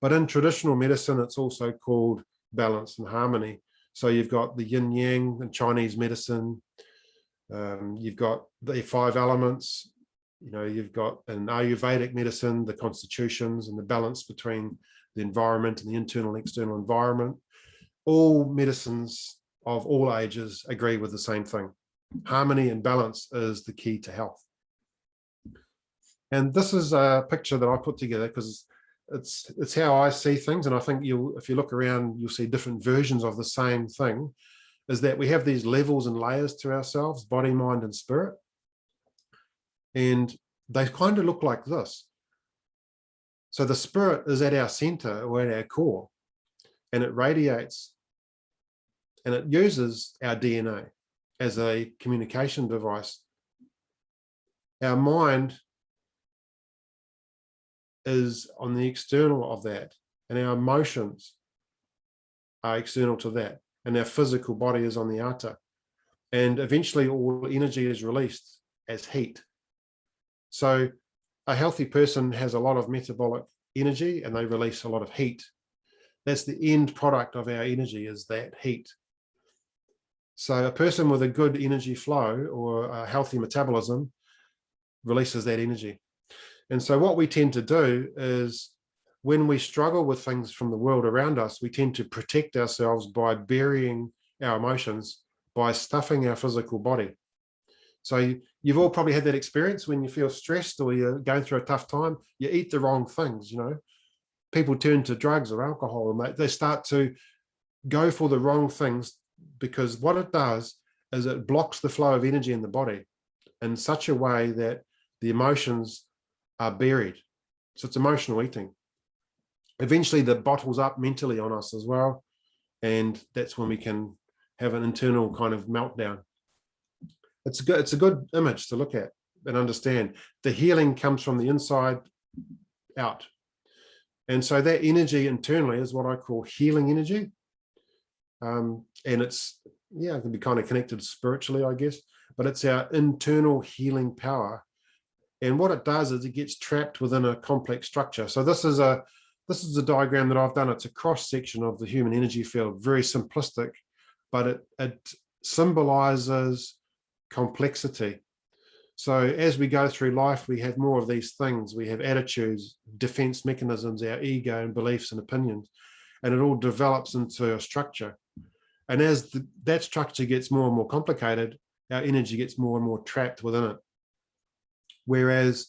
But in traditional medicine, it's also called balance and harmony. So you've got the yin yang in Chinese medicine. You've got the 5 elements. You've got in Ayurvedic medicine, the constitutions and the balance between the environment and the internal and external environment. All medicines of all ages agree with the same thing. Harmony and balance is the key to health. And this is a picture that I put together because it's how I see things. And I think if you look around, you'll see different versions of the same thing, is that we have these levels and layers to ourselves, body, mind, and spirit. And they kind of look like this. So the spirit is at our center or at our core, and it radiates, and it uses our DNA as a communication device. Our mind is on the external of that, and our emotions are external to that, and our physical body is on the outer. And eventually all energy is released as heat. So a healthy person has a lot of metabolic energy and they release a lot of heat. That's the end product of our energy, is that heat. So a person with a good energy flow or a healthy metabolism releases that energy. And so what we tend to do is, when we struggle with things from the world around us, we tend to protect ourselves by burying our emotions, by stuffing our physical body. So you've all probably had that experience when you feel stressed or you're going through a tough time, you eat the wrong things, you know. People turn to drugs or alcohol and they start to go for the wrong things, because what it does is it blocks the flow of energy in the body in such a way that the emotions are buried. So it's emotional eating. Eventually that bottles up mentally on us as well. And that's when we can have an internal kind of meltdown. It's a good image to look at and understand. The healing comes from the inside out. And so that energy internally is what I call healing energy. And it's, it can be kind of connected spiritually, I guess, but it's our internal healing power. And what it does is it gets trapped within a complex structure. So this is a diagram that I've done. It's a cross section of the human energy field, very simplistic, but it symbolizes complexity. So as we go through life, we have more of these things. We have attitudes, defense mechanisms, our ego and beliefs and opinions, and it all develops into a structure. And as that structure gets more and more complicated, our energy gets more and more trapped within it. Whereas,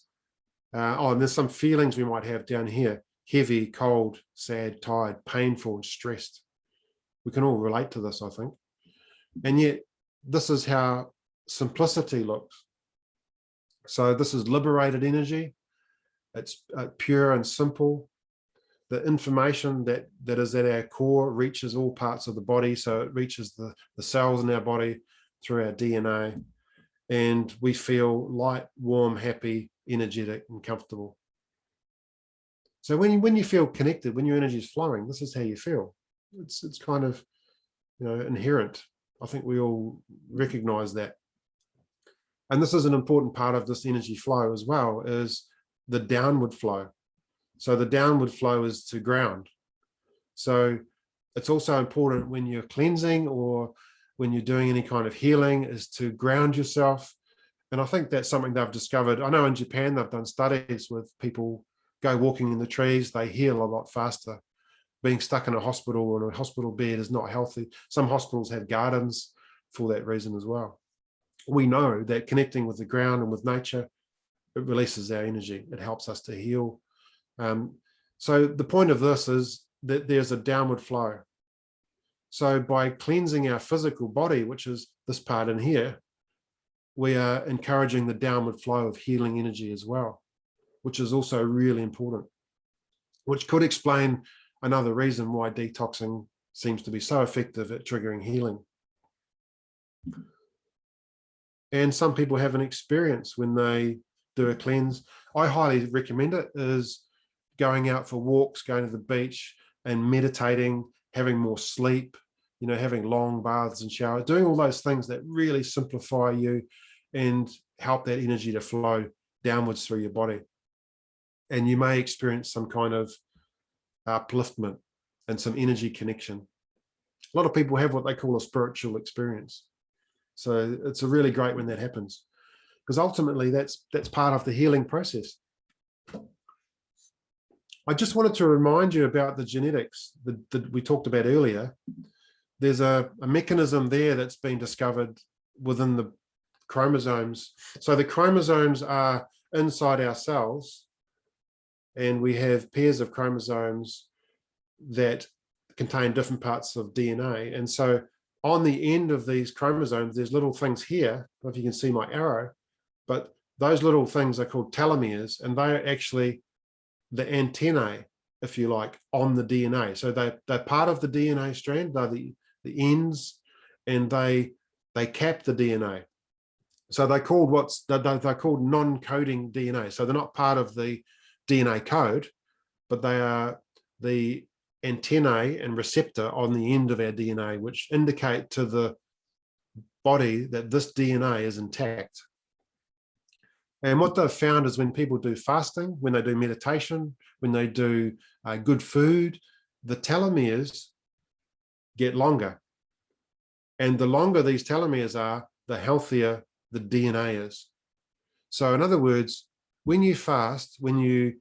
and there's some feelings we might have down here: heavy, cold, sad, tired, painful, and stressed. We can all relate to this, I think. And yet, this is how simplicity looks. So this is liberated energy. It's pure and simple. The information that is at our core reaches all parts of the body. So it reaches the cells in our body through our DNA. And we feel light, warm, happy, energetic, and comfortable. So when you feel connected, when your energy is flowing, this is how you feel. It's kind of, inherent. I think we all recognize that. And this is an important part of this energy flow as well, is the downward flow. So the downward flow is to ground. So it's also important when you're cleansing or when you're doing any kind of healing, is to ground yourself. And I think that's something they've discovered. I know in Japan, they've done studies with people go walking in the trees, they heal a lot faster. Being stuck in a hospital or in a hospital bed is not healthy. Some hospitals have gardens for that reason as well. We know that connecting with the ground and with nature, it releases our energy. It helps us to heal. So the point of this is that there's a downward flow. So by cleansing our physical body, which is this part in here, we are encouraging the downward flow of healing energy as well, which is also really important, which could explain another reason why detoxing seems to be so effective at triggering healing. And some people have an experience when they do a cleanse. I highly recommend it, is going out for walks, going to the beach and meditating, having more sleep, having long baths and showers, doing all those things that really simplify you and help that energy to flow downwards through your body. And you may experience some kind of upliftment and some energy connection. A lot of people have what they call a spiritual experience. So it's a really great when that happens, because ultimately that's part of the healing process. I just wanted to remind you about the genetics that we talked about earlier. There's a mechanism there that's been discovered within the chromosomes. So the chromosomes are inside our cells, and we have pairs of chromosomes that contain different parts of DNA. And so on the end of these chromosomes, there's little things here, I don't know if you can see my arrow, but those little things are called telomeres, and they're actually the antennae, if you like, on the DNA. So they're part of the DNA strand, they're the ends, and they cap the DNA. So they're called they're called non-coding DNA. So they're not part of the DNA code, but they are the antennae and receptor on the end of our DNA, which indicate to the body that this DNA is intact. And what they've found is when people do fasting, when they do meditation, when they do good food, the telomeres get longer. And the longer these telomeres are, the healthier the DNA is. So in other words, when you fast, when you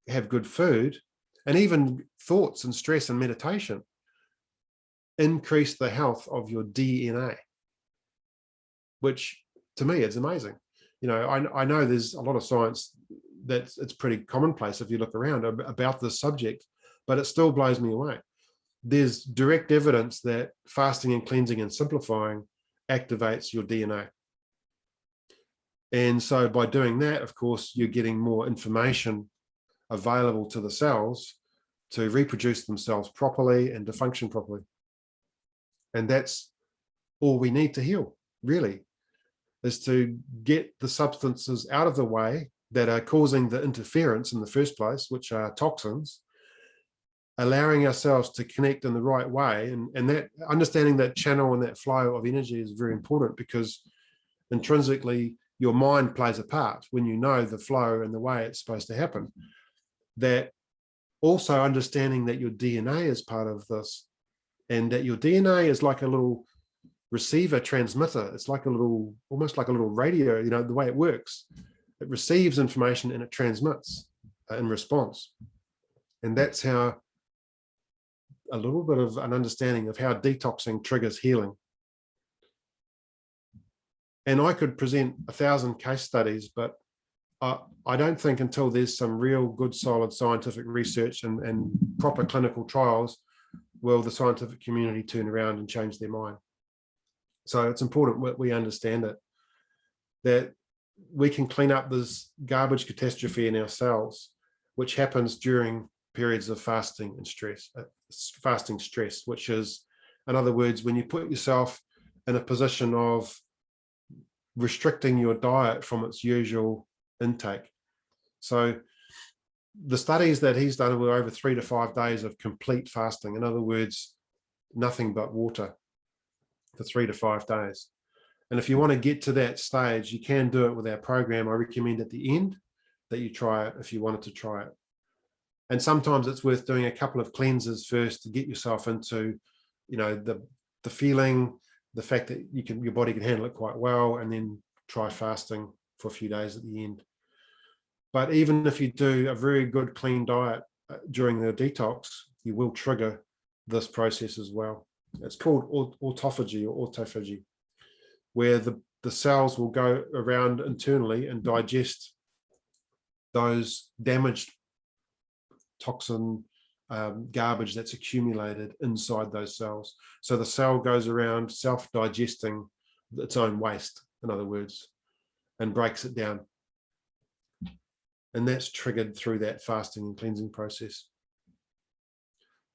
have good food, and even thoughts and stress and meditation increase the health of your DNA, which to me is amazing. You know, I know there's a lot of science that it's pretty commonplace if you look around about this subject, but it still blows me away. There's direct evidence that fasting and cleansing and simplifying activates your DNA. And so by doing that, of course, you're getting more information available to the cells to reproduce themselves properly and to function properly. And that's all we need to heal, really, is to get the substances out of the way that are causing the interference in the first place, which are toxins, allowing ourselves to connect in the right way. And that understanding that channel and that flow of energy is very important, because intrinsically your mind plays a part when you know the flow and the way it's supposed to happen. That also understanding that your DNA is part of this, and that your DNA is like a little receiver transmitter. It's like a little, almost like a little radio, you know, the way it works. It receives information and it transmits in response. And that's how a little bit of an understanding of how detoxing triggers healing. And I could present 1,000 case studies, but I don't think until there's some real good solid scientific research and proper clinical trials will the scientific community turn around and change their mind. So it's important that we understand it, that we can clean up this garbage catastrophe in our cells, which happens during periods of fasting and stress, fasting stress, which is, in other words, when you put yourself in a position of restricting your diet from its usual intake. So the studies that he's done were over 3 to 5 days of complete fasting. In other words, nothing but water for 3 to 5 days. And if you want to get to that stage, you can do it with our program. I recommend at the end that you try it if you wanted to try it. And sometimes it's worth doing a couple of cleanses first to get yourself into, you know, the feeling, the fact that your body can handle it quite well, and then try fasting for a few days at the end. But even if you do a very good clean diet during the detox, you will trigger this process as well. It's called autophagy or autophagy, where the cells will go around internally and digest those damaged toxin garbage that's accumulated inside those cells. So the cell goes around self-digesting its own waste, in other words, and breaks it down. And that's triggered through that fasting and cleansing process.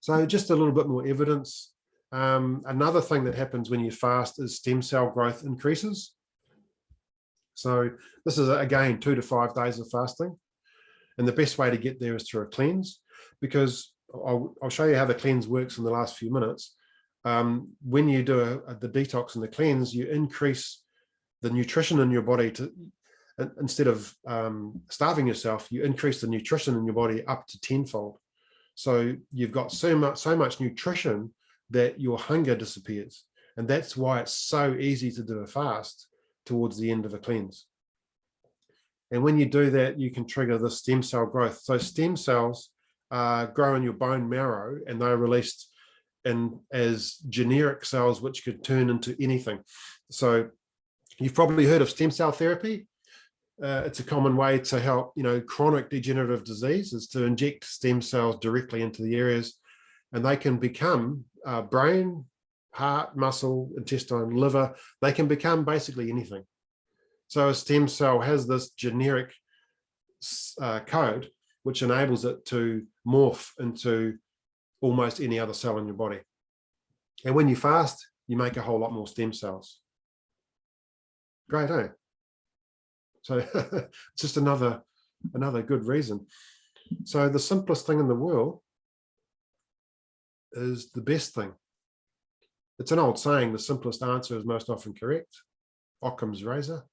So just a little bit more evidence. Another thing that happens when you fast is stem cell growth increases. So this is, again, 2 to 5 days of fasting. And the best way to get there is through a cleanse, because I'll show you how the cleanse works in the last few minutes. When you do the detox and the cleanse, you increase the nutrition in your body to, instead of starving yourself, you increase the nutrition in your body up to tenfold. So you've got so much nutrition that your hunger disappears. And that's why it's so easy to do a fast towards the end of a cleanse. And when you do that, you can trigger the stem cell growth. So stem cells grow in your bone marrow, and they're released as generic cells, which could turn into anything. So you've probably heard of stem cell therapy. It's a common way to help, chronic degenerative disease is to inject stem cells directly into the areas, and they can become brain, heart, muscle, intestine, liver. They can become basically anything. So a stem cell has this generic code, which enables it to morph into almost any other cell in your body. And when you fast, you make a whole lot more stem cells. Great, eh? So it's just another good reason. So the simplest thing in the world is the best thing. It's an old saying, the simplest answer is most often correct. Occam's razor.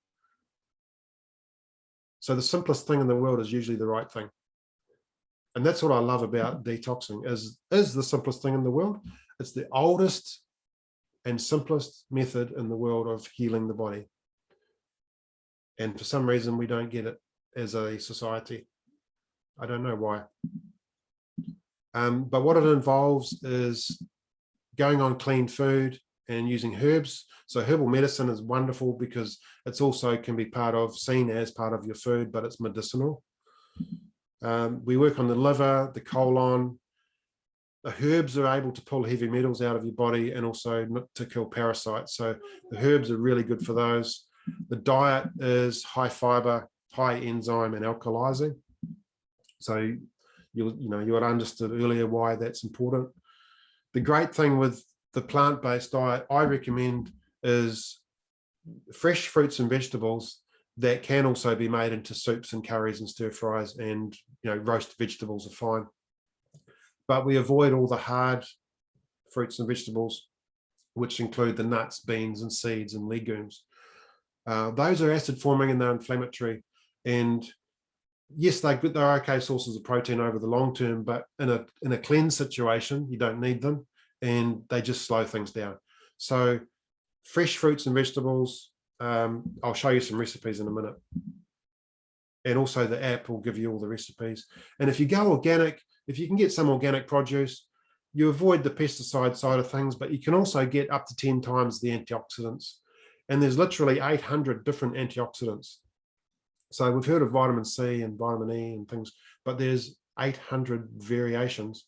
So the simplest thing in the world is usually the right thing. And that's what I love about detoxing, is the simplest thing in the world. It's the oldest and simplest method in the world of healing the body. And for some reason, we don't get it as a society. I don't know why. But what it involves is going on clean food and using herbs. So herbal medicine is wonderful because it's also can be seen as part of your food, but it's medicinal. We work on the liver, the colon. The herbs are able to pull heavy metals out of your body and also to kill parasites. So the herbs are really good for those. The diet is high fiber, high enzyme and alkalizing. So you had understood earlier why that's important. The great thing with the plant-based diet I recommend is fresh fruits and vegetables that can also be made into soups and curries and stir fries, and roast vegetables are fine. But we avoid all the hard fruits and vegetables, which include the nuts, beans and seeds and legumes. Those are acid forming and they're inflammatory. And yes, they're okay sources of protein over the long term, but in a cleanse situation, you don't need them and they just slow things down. So fresh fruits and vegetables, I'll show you some recipes in a minute. And also the app will give you all the recipes. And if you go organic, if you can get some organic produce, you avoid the pesticide side of things, but you can also get up to 10 times the antioxidants. And there's literally 800 different antioxidants. So we've heard of vitamin C and vitamin E and things, but there's 800 variations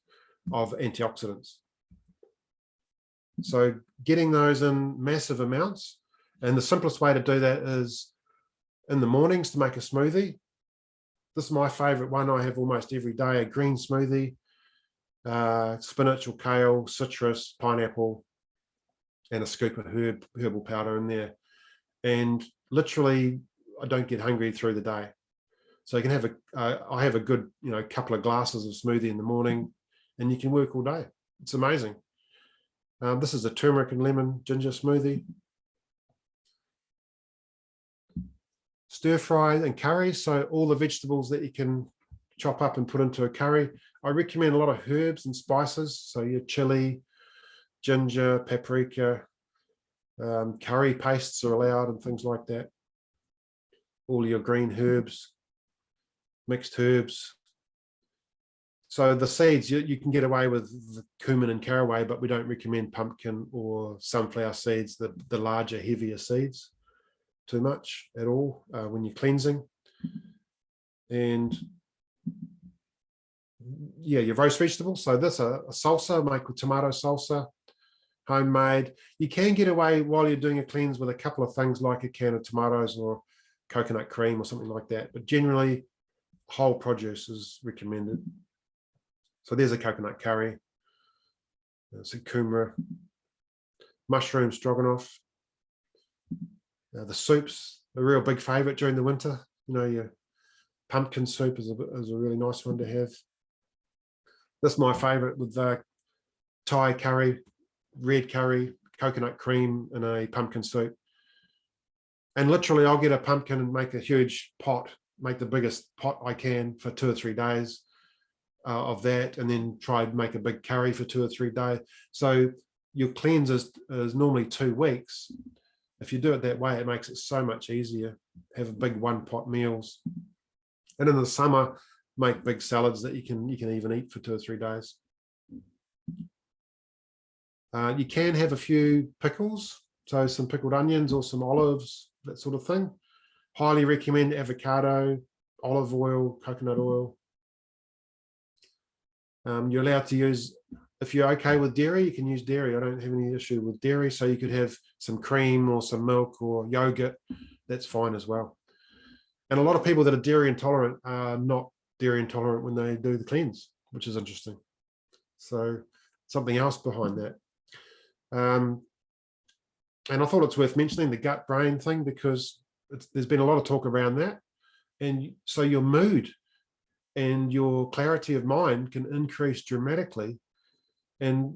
of antioxidants. So getting those in massive amounts, and the simplest way to do that is in the mornings to make a smoothie. This is my favorite one. I have almost every day, a green smoothie, spinach or kale, citrus, pineapple, and a scoop of herbal powder in there. And literally, I don't get hungry through the day. So you can have I have a good, couple of glasses of smoothie in the morning, and you can work all day. It's amazing. This is a turmeric and lemon ginger smoothie. Stir fry and curry, so all the vegetables that you can chop up and put into a curry. I recommend a lot of herbs and spices, so your chili, ginger, paprika, curry pastes are allowed and things like that. All your green herbs, mixed herbs. So the seeds, you can get away with the cumin and caraway, but we don't recommend pumpkin or sunflower seeds, the larger, heavier seeds, too much at all when you're cleansing. And yeah, your roast vegetables. So this a salsa, make with tomato salsa, homemade. You can get away while you're doing a cleanse with a couple of things like a can of tomatoes or coconut cream or something like that. But generally, whole produce is recommended. So there's a coconut curry. There's a kumara, mushroom stroganoff. The soups, a real big favorite during the winter. Your pumpkin soup is a really nice one to have. This is my favorite with Thai curry, red curry, coconut cream, and a pumpkin soup. And literally, I'll get a pumpkin and make a huge pot, make the biggest pot I can for 2 or 3 days of that, and then try and make a big curry for 2 or 3 days. So your cleanse is normally 2 weeks. If you do it that way, it makes it so much easier. have big one-pot meals. And in the summer, make big salads that you can even eat for 2 or 3 days. You can have a few pickles, so some pickled onions or some olives, that sort of thing. Highly recommend avocado, olive oil, coconut oil. You're allowed to use, if you're okay with dairy, you can use dairy. I don't have any issue with dairy, so you could have some cream or some milk or yogurt. That's fine as well. And a lot of people that are dairy intolerant are not dairy intolerant when they do the cleanse, which is interesting. So something else behind that. And I thought it's worth mentioning the gut brain thing, because there's been a lot of talk around that. And so your mood and your clarity of mind can increase dramatically. And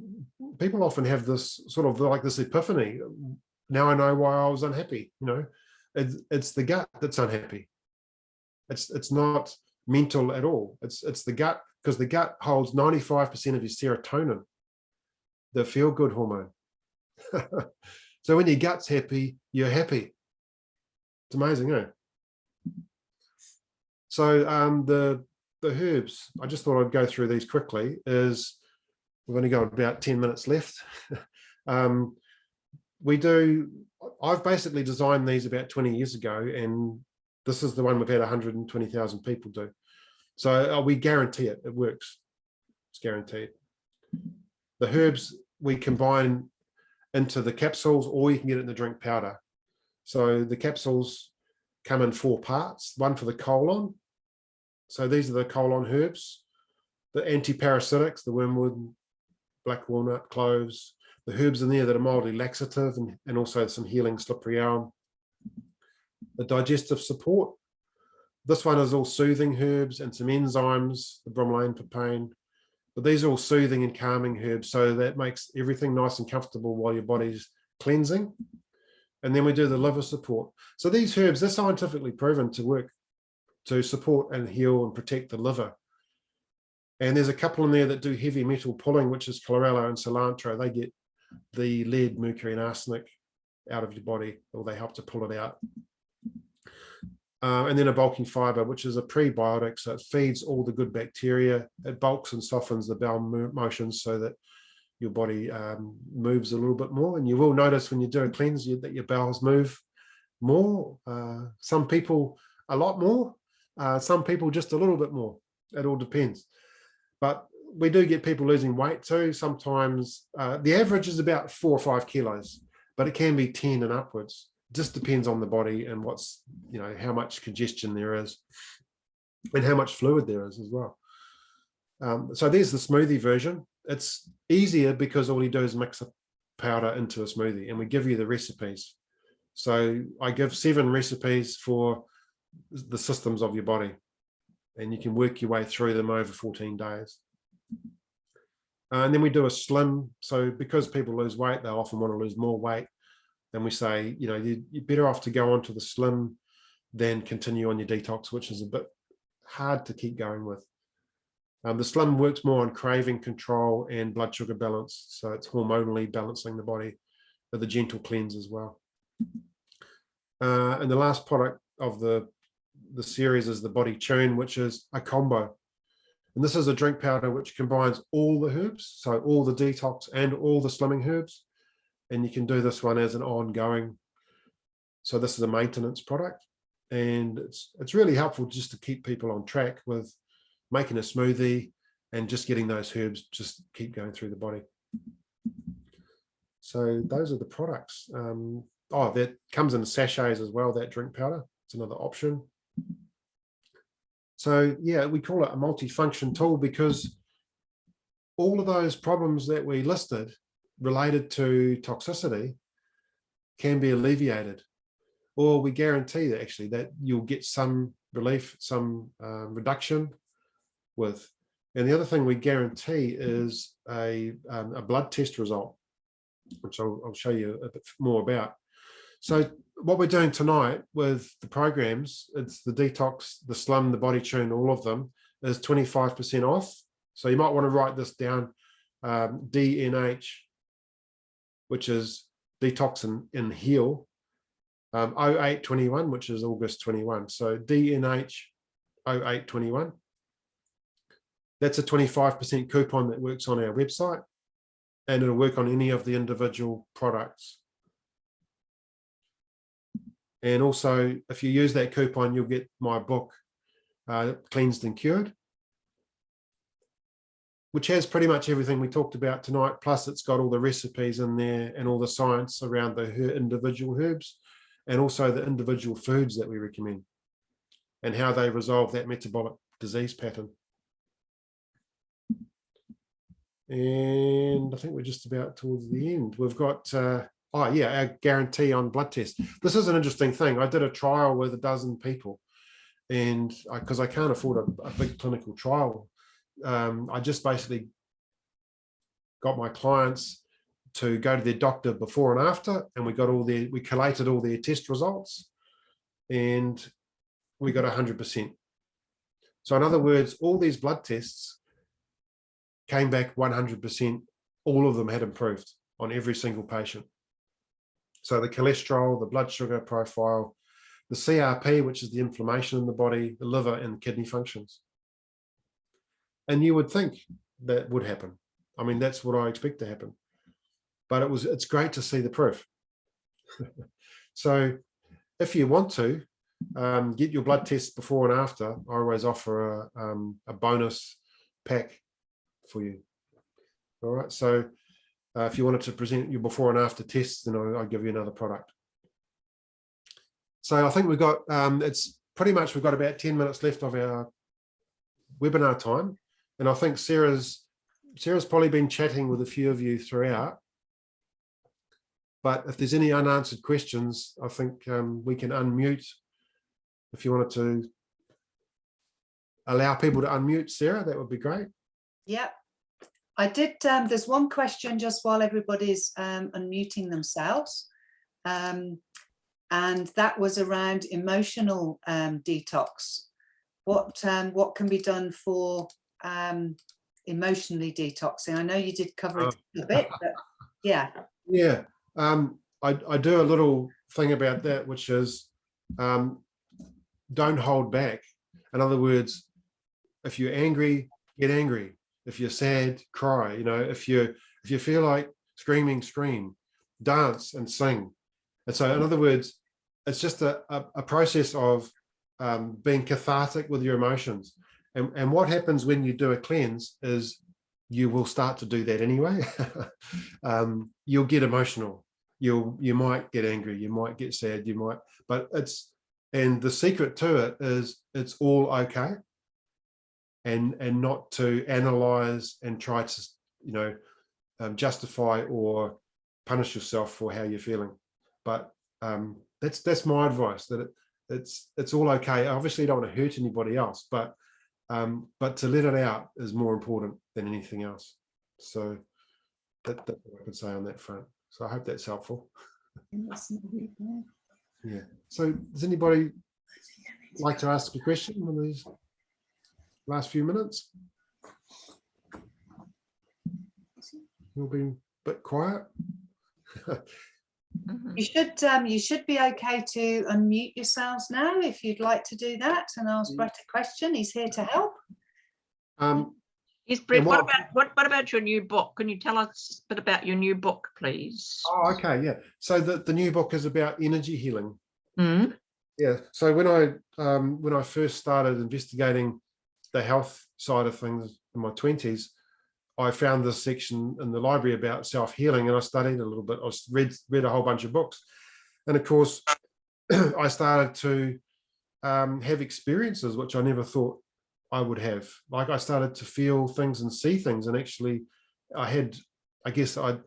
people often have this sort of like this epiphany. Now I know why I was unhappy. You know, it's the gut that's unhappy. It's not mental at all. It's the gut, because the gut holds 95% of your serotonin, the feel-good hormone. So when your gut's happy, you're happy. It's amazing, eh? So the herbs, I just thought I'd go through these quickly, is we've only got about 10 minutes left. I've basically designed these about 20 years ago, and this is the one we've had 120,000 people do. So we guarantee it works. It's guaranteed. The herbs we combine into the capsules, or you can get it in the drink powder. So the capsules come in 4 parts, one for the colon. So these are the colon herbs, the antiparasitics, the wormwood, black walnut, cloves, the herbs in there that are mildly laxative, and also some healing slippery elm. The digestive support. This one is all soothing herbs and some enzymes, the bromelain, papain. But these are all soothing and calming herbs, so that makes everything nice and comfortable while your body's cleansing. And then we do the liver support. So these herbs are scientifically proven to work to support and heal and protect the liver. And there's a couple in there that do heavy metal pulling, which is chlorella and cilantro. They get the lead, mercury, and arsenic out of your body, or they help to pull it out. And then a bulking fiber, which is a prebiotic, so it feeds all the good bacteria. It bulks and softens the bowel motions so that your body moves a little bit more. And you will notice when you do a cleanse that your bowels move more. Some people a lot more, some people just a little bit more. It all depends. But we do get people losing weight too. Sometimes the average is about 4 or 5 kilos, but it can be 10 and upwards. Just depends on the body and what's, you know, how much congestion there is and how much fluid there is as well. So there's the smoothie version. It's easier because all you do is mix a powder into a smoothie, and we give you the recipes. So I give 7 recipes for the systems of your body, and you can work your way through them over 14 days. And then we do a slim. So because people lose weight, they often want to lose more weight. And we say, you know, you're better off to go onto the slim than continue on your detox, which is a bit hard to keep going with. The slim works more on craving control and blood sugar balance. So it's hormonally balancing the body with a gentle cleanse as well. And the last product of the series is the Body Tune, which is a combo. And this is a drink powder which combines all the herbs, so all the detox and all the slimming herbs. And you can do this one as an ongoing. So this is a maintenance product, and it's really helpful just to keep people on track with making a smoothie and just getting those herbs just keep going through the body. So those are the products. That comes in sachets as well, that drink powder. It's another option. So yeah, we call it a multifunction tool because all of those problems that we listed related to toxicity can be alleviated, or we guarantee that actually that you'll get some relief, some reduction with. And the other thing we guarantee is a blood test result, which I'll show you a bit more about. So what we're doing tonight with the programs, it's the Detox, the Slim, the Body Tune, all of them, is 25% off. So you might want to write this down, DNH, which is Detox and Heal. 0821, which is August 21. So DNH 0821. That's a 25% coupon that works on our website, and it'll work on any of the individual products. And also, if you use that coupon, you'll get my book, Cleansed and Cured, which has pretty much everything we talked about tonight. Plus, it's got all the recipes in there and all the science around the individual herbs, and also the individual foods that we recommend and how they resolve that metabolic disease pattern. And I think we're just about towards the end. We've got, oh yeah, our guarantee on blood tests. This is an interesting thing. I did a trial with 12 people, and because I can't afford a big clinical trial, I just basically got my clients to go to their doctor before and after, and we collated all their test results, and we got 100%. So in other words, all these blood tests came back 100%. All of them had improved on every single patient. So the cholesterol, the blood sugar profile, the CRP, which is the inflammation in the body, the liver and kidney functions. And you would think that would happen. I mean, that's what I expect to happen. But it's great to see the proof. So if you want to get your blood tests before and after, I always offer a bonus pack for you. All right. So if you wanted to present your before and after tests, then I'll give you another product. So I think we've got, it's pretty much, we've got about 10 minutes left of our webinar time. And I think Sarah's probably been chatting with a few of you throughout. But if there's any unanswered questions, I think we can unmute. If you wanted to allow people to unmute, Sarah, that would be great. Yep. I did, there's one question just while everybody's unmuting themselves. And that was around emotional detox. What can be done for emotionally detoxing? I know you did cover it a bit, but yeah. Yeah, I do a little thing about that, which is don't hold back. In other words, if you're angry, get angry. If you're sad, cry. You know, if you feel like screaming, scream, dance and sing. And so, in other words, it's just a process of being cathartic with your emotions. And what happens when you do a cleanse is you will start to do that anyway. You'll get emotional. You might get angry. You might get sad. But and the secret to it is it's all okay. And not to analyze and try to, justify or punish yourself for how you're feeling. But that's my advice, that it's all okay. Obviously, you don't want to hurt anybody else, but to let it out is more important than anything else. So that's what I could say on that front. So I hope that's helpful. Yeah. So does anybody like to ask a question in these last few minutes? You'll be a bit quiet. You should be okay to unmute yourselves now if you'd like to do that and ask Brett a question. He's here to help. Yes, Brett, what about your new book? Can you tell us a bit about your new book, please? Oh, okay, yeah. So the new book is about energy healing. Mm. Yeah. So when I first started investigating the health side of things in my 20s, I found this section in the library about self-healing, and I studied a little bit. I read a whole bunch of books, and of course I started to have experiences which I never thought I would have. Like I started to feel things and see things, and actually I had, I guess, out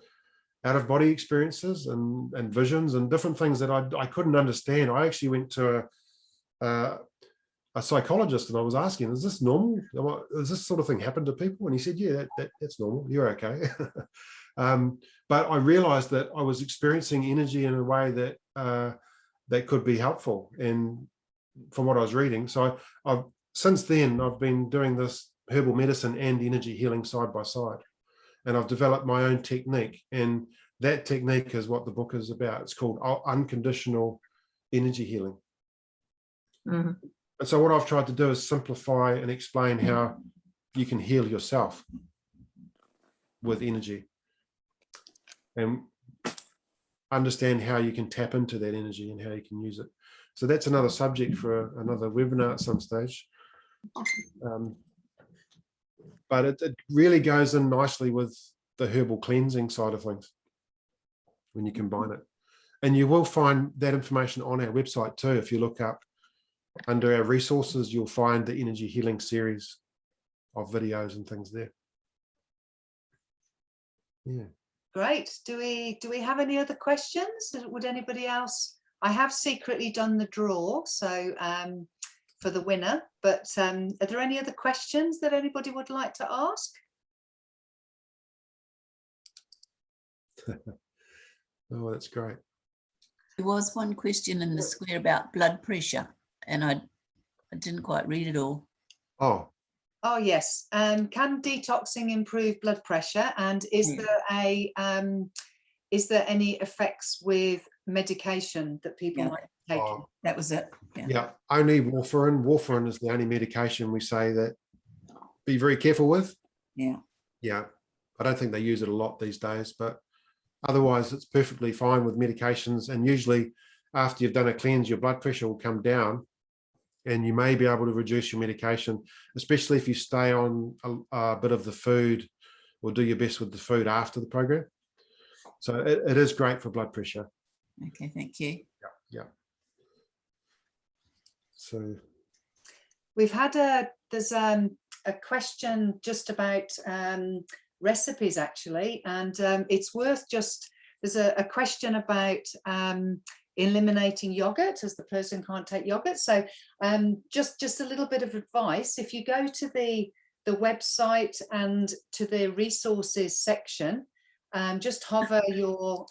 of body experiences and visions and different things that I couldn't understand. I actually went to a psychologist and I was asking, is this normal? Does this sort of thing happen to people? And he said, yeah, that's normal. You're okay. But I realized that I was experiencing energy in a way that that could be helpful, and from what I was reading. So since then, I've been doing this herbal medicine and energy healing side by side. And I've developed my own technique. And that technique is what the book is about. It's called Unconditional energy healing. Mhm. And so what I've tried to do is simplify and explain how you can heal yourself with energy and understand how you can tap into that energy and how you can use it. So that's another subject for another webinar at some stage. But it really goes in nicely with the herbal cleansing side of things when you combine it. And you will find that information on our website too. If you look up under our resources, you'll find the energy healing series of videos and things there. Yeah. Great. Do we have any other questions? Would anybody else? I have secretly done the draw, so for the winner, but are there any other questions that anybody would like to ask? Oh, that's great. There was one question in the square about blood pressure, and I didn't quite read it all. Oh yes. Can detoxing improve blood pressure, and is there any effects with medication that people might be taking? That was it. Yeah, only warfarin. Warfarin is the only medication we say that be very careful with. Yeah, I don't think they use it a lot these days, but otherwise it's perfectly fine with medications. And usually after you've done a cleanse, your blood pressure will come down and you may be able to reduce your medication, especially if you stay on a bit of the food or do your best with the food after the program. So it is great for blood pressure. Okay, thank you. Yeah. So We've had there's a question just about recipes actually, and it's worth there's a question about eliminating yogurt, as the person can't take yogurt. So just a little bit of advice: if you go to the website and to the resources section, just hover your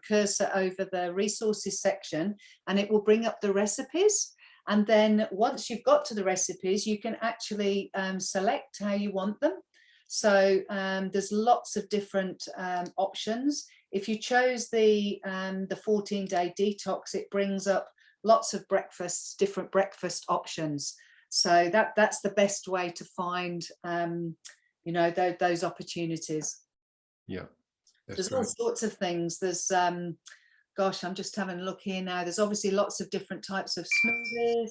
cursor over the resources section and it will bring up the recipes. And then once you've got to the recipes, you can actually select how you want them. So there's lots of different options. If you chose the 14-day detox, it brings up lots of breakfasts, different breakfast options. So that's the best way to find, you know, those opportunities. yeah, There's all sorts of things. There's gosh, I'm just having a look here now. There's obviously lots of different types of smoothies.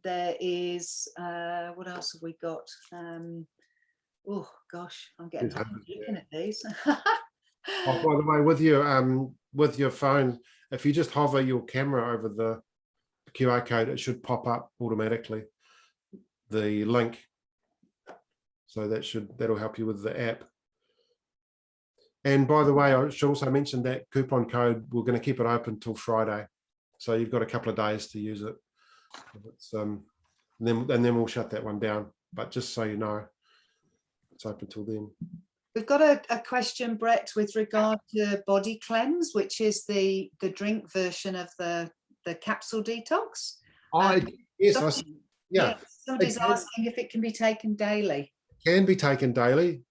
There is what else have we got? Oh gosh, I'm getting looking at these. Oh, by the way, with your phone, if you just hover your camera over the QR code, it should pop up automatically the link. So that'll help you with the app. And by the way, I should also mention that coupon code, we're going to keep it open till Friday. So you've got a couple of days to use it. It's, and then we'll shut that one down. But just so you know, it's open till then. We've got a question, Brett, with regard to body cleanse, which is the drink version of the capsule detox. Yes, yeah. Somebody's asking if it can be taken daily. Can be taken daily.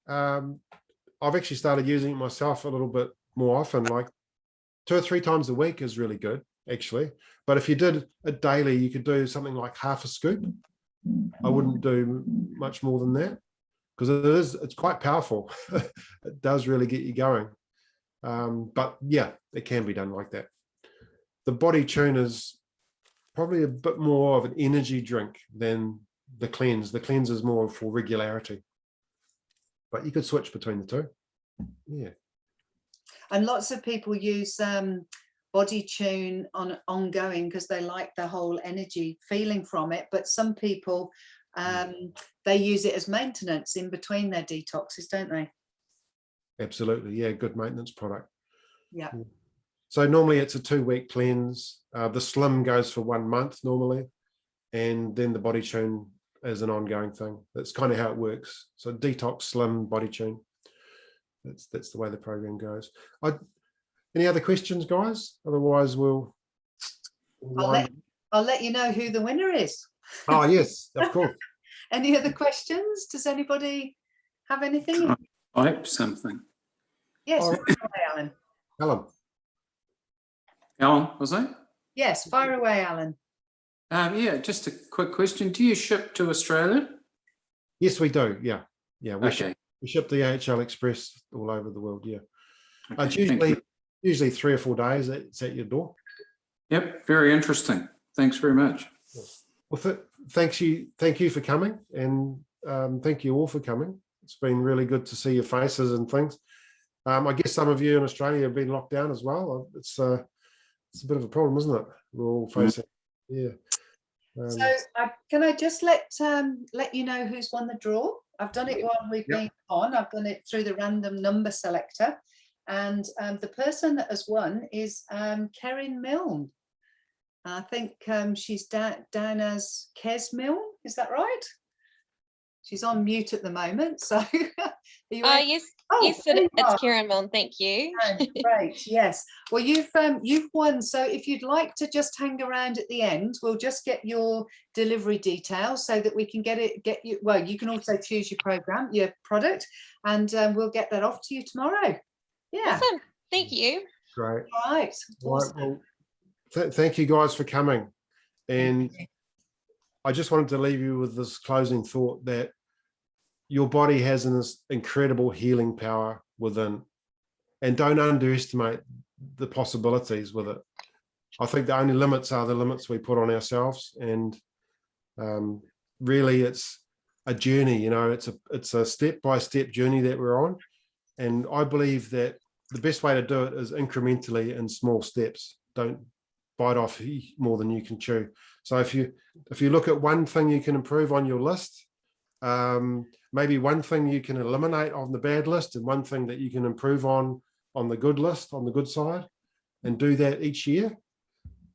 I've actually started using it myself a little bit more often, like 2 or 3 times a week is really good, actually. But if you did it daily, you could do something like half a scoop. I wouldn't do much more than that because it's quite powerful. It does really get you going. But yeah, it can be done like that. The body tune is probably a bit more of an energy drink than the cleanse. The cleanse is more for regularity. But you could switch between the two. Yeah. And lots of people use body tune on ongoing because they like the whole energy feeling from it. But some people, they use it as maintenance in between their detoxes, don't they? Absolutely. Yeah. Good maintenance product. Yeah. So normally it's a 2-week cleanse. The slim goes for 1 month normally. And then the body tune as an ongoing thing. That's kind of how it works. So detox, slim, body tune. That's the way the program goes. Any other questions, guys? Otherwise, I'll let you know who the winner is. Oh yes, of course. Any other questions? Does anybody have anything? Type something. Yes, Alan. Helen. Alan, was that? Yes, fire away, Alan. Yeah, just a quick question. Do you ship to Australia? Yes, we do. Yeah. Yeah. Okay. We ship the AHL Express all over the world. Yeah. It's Okay, thank you. usually 3 or 4 days. It's at your door. Yep, very interesting. Thanks very much. Well, thank you for coming, and thank you all for coming. It's been really good to see your faces and things. I guess some of you in Australia have been locked down as well. It's a bit of a problem, isn't it? We're all facing. Yeah. So can I just let you know who's won the draw? I've done it while we've been on. I've done it through the random number selector, and the person that has won is Kerin Milne. I think she's down as Kes Milne. Is that right? She's on mute at the moment. So, are you yes, yes, it's Karen Milne. Thank you. Great, yes. Well, you've won. So, if you'd like to just hang around at the end, we'll just get your delivery details so that we can get you. Well, you can also choose your program, your product, and we'll get that off to you tomorrow. Yeah. Awesome. Thank you. Great. All right. Awesome. Well, thank you guys for coming, and I just wanted to leave you with this closing thought that your body has this incredible healing power within, and don't underestimate the possibilities with it. I think the only limits are the limits we put on ourselves, and really it's a journey, you know, it's a step-by-step journey that we're on, and I believe that the best way to do it is incrementally in small steps. Don't bite off more than you can chew. So if you look at one thing you can improve on your list, maybe one thing you can eliminate on the bad list, and one thing that you can improve on the good list, on the good side, and do that each year,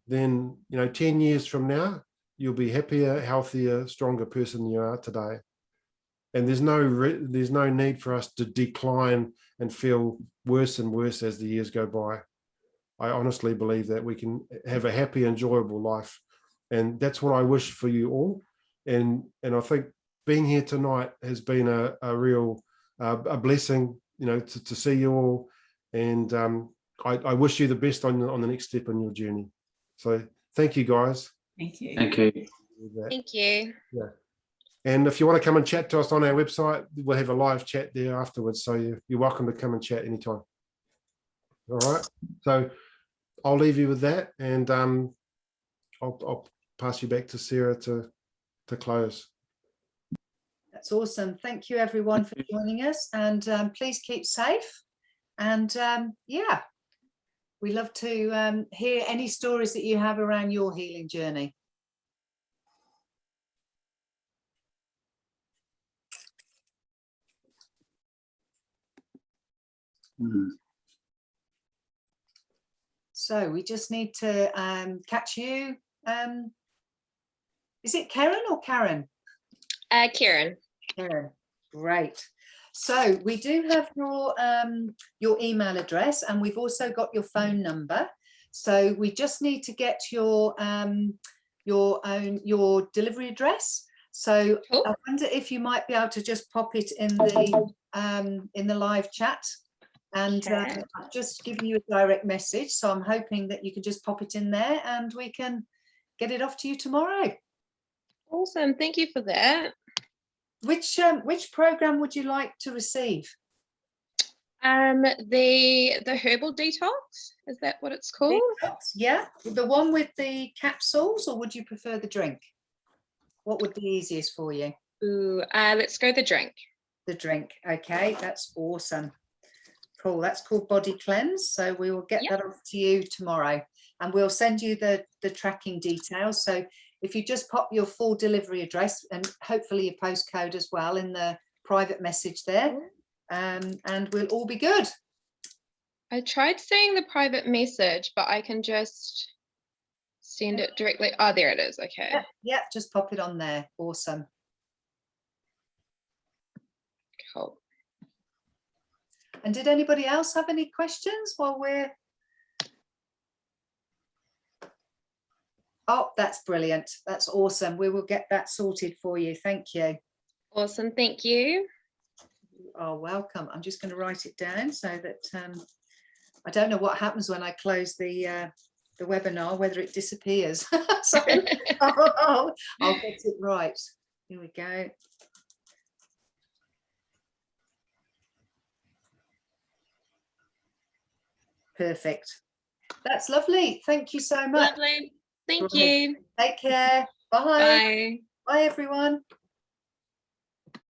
then 10 years from now you'll be happier, healthier, stronger person than you are today. And there's no need for us to decline and feel worse and worse as the years go by. I honestly believe that we can have a happy, enjoyable life. And that's what I wish for you all. And I think being here tonight has been a real blessing, to see you all. And I wish you the best on the next step in your journey. So thank you, guys. Thank you. Thank you. Thank you. Yeah. And if you want to come and chat to us on our website, we'll have a live chat there afterwards. So you're welcome to come and chat anytime. All right. So I'll leave you with that, and I'll pass you back to Sarah to close. That's awesome. Thank you, everyone, for joining us, and please keep safe. And yeah, we love to hear any stories that you have around your healing journey. So we just need to catch you. Is it Karen or Karen? Karen. Karen, great. So we do have your email address, and we've also got your phone number. So we just need to get your delivery address. So cool. I wonder if you might be able to just pop it in the live chat. And Sure. I've just given you a direct message, so I'm hoping that you can just pop it in there and we can get it off to you tomorrow. Awesome. Thank you for that. Which program would you like to receive? The herbal detox, is that what it's called? Detox, yeah, the one with the capsules, or would you prefer the drink? What would be easiest for you? Ooh, let's go the drink. The drink. Okay, that's awesome. Cool. That's called Body Cleanse. So we will get that off to you tomorrow, and we'll send you the tracking details. So if you just pop your full delivery address and hopefully your postcode as well in the private message there, and we'll all be good. I tried saying the private message, but I can just send it directly. Oh, there it is. Okay. Yeah, just pop it on there. Awesome. Cool. And did anybody else have any questions while we're... Oh, that's brilliant. That's awesome. We will get that sorted for you. Thank you. Awesome. Thank you. You are welcome. I'm just going to write it down so that I don't know what happens when I close the the webinar, whether it disappears. So I'll get it right. Here we go. Perfect. That's lovely. Thank you so much. Lovely. Thank Right. you. Take care. Bye. Bye. Bye, everyone.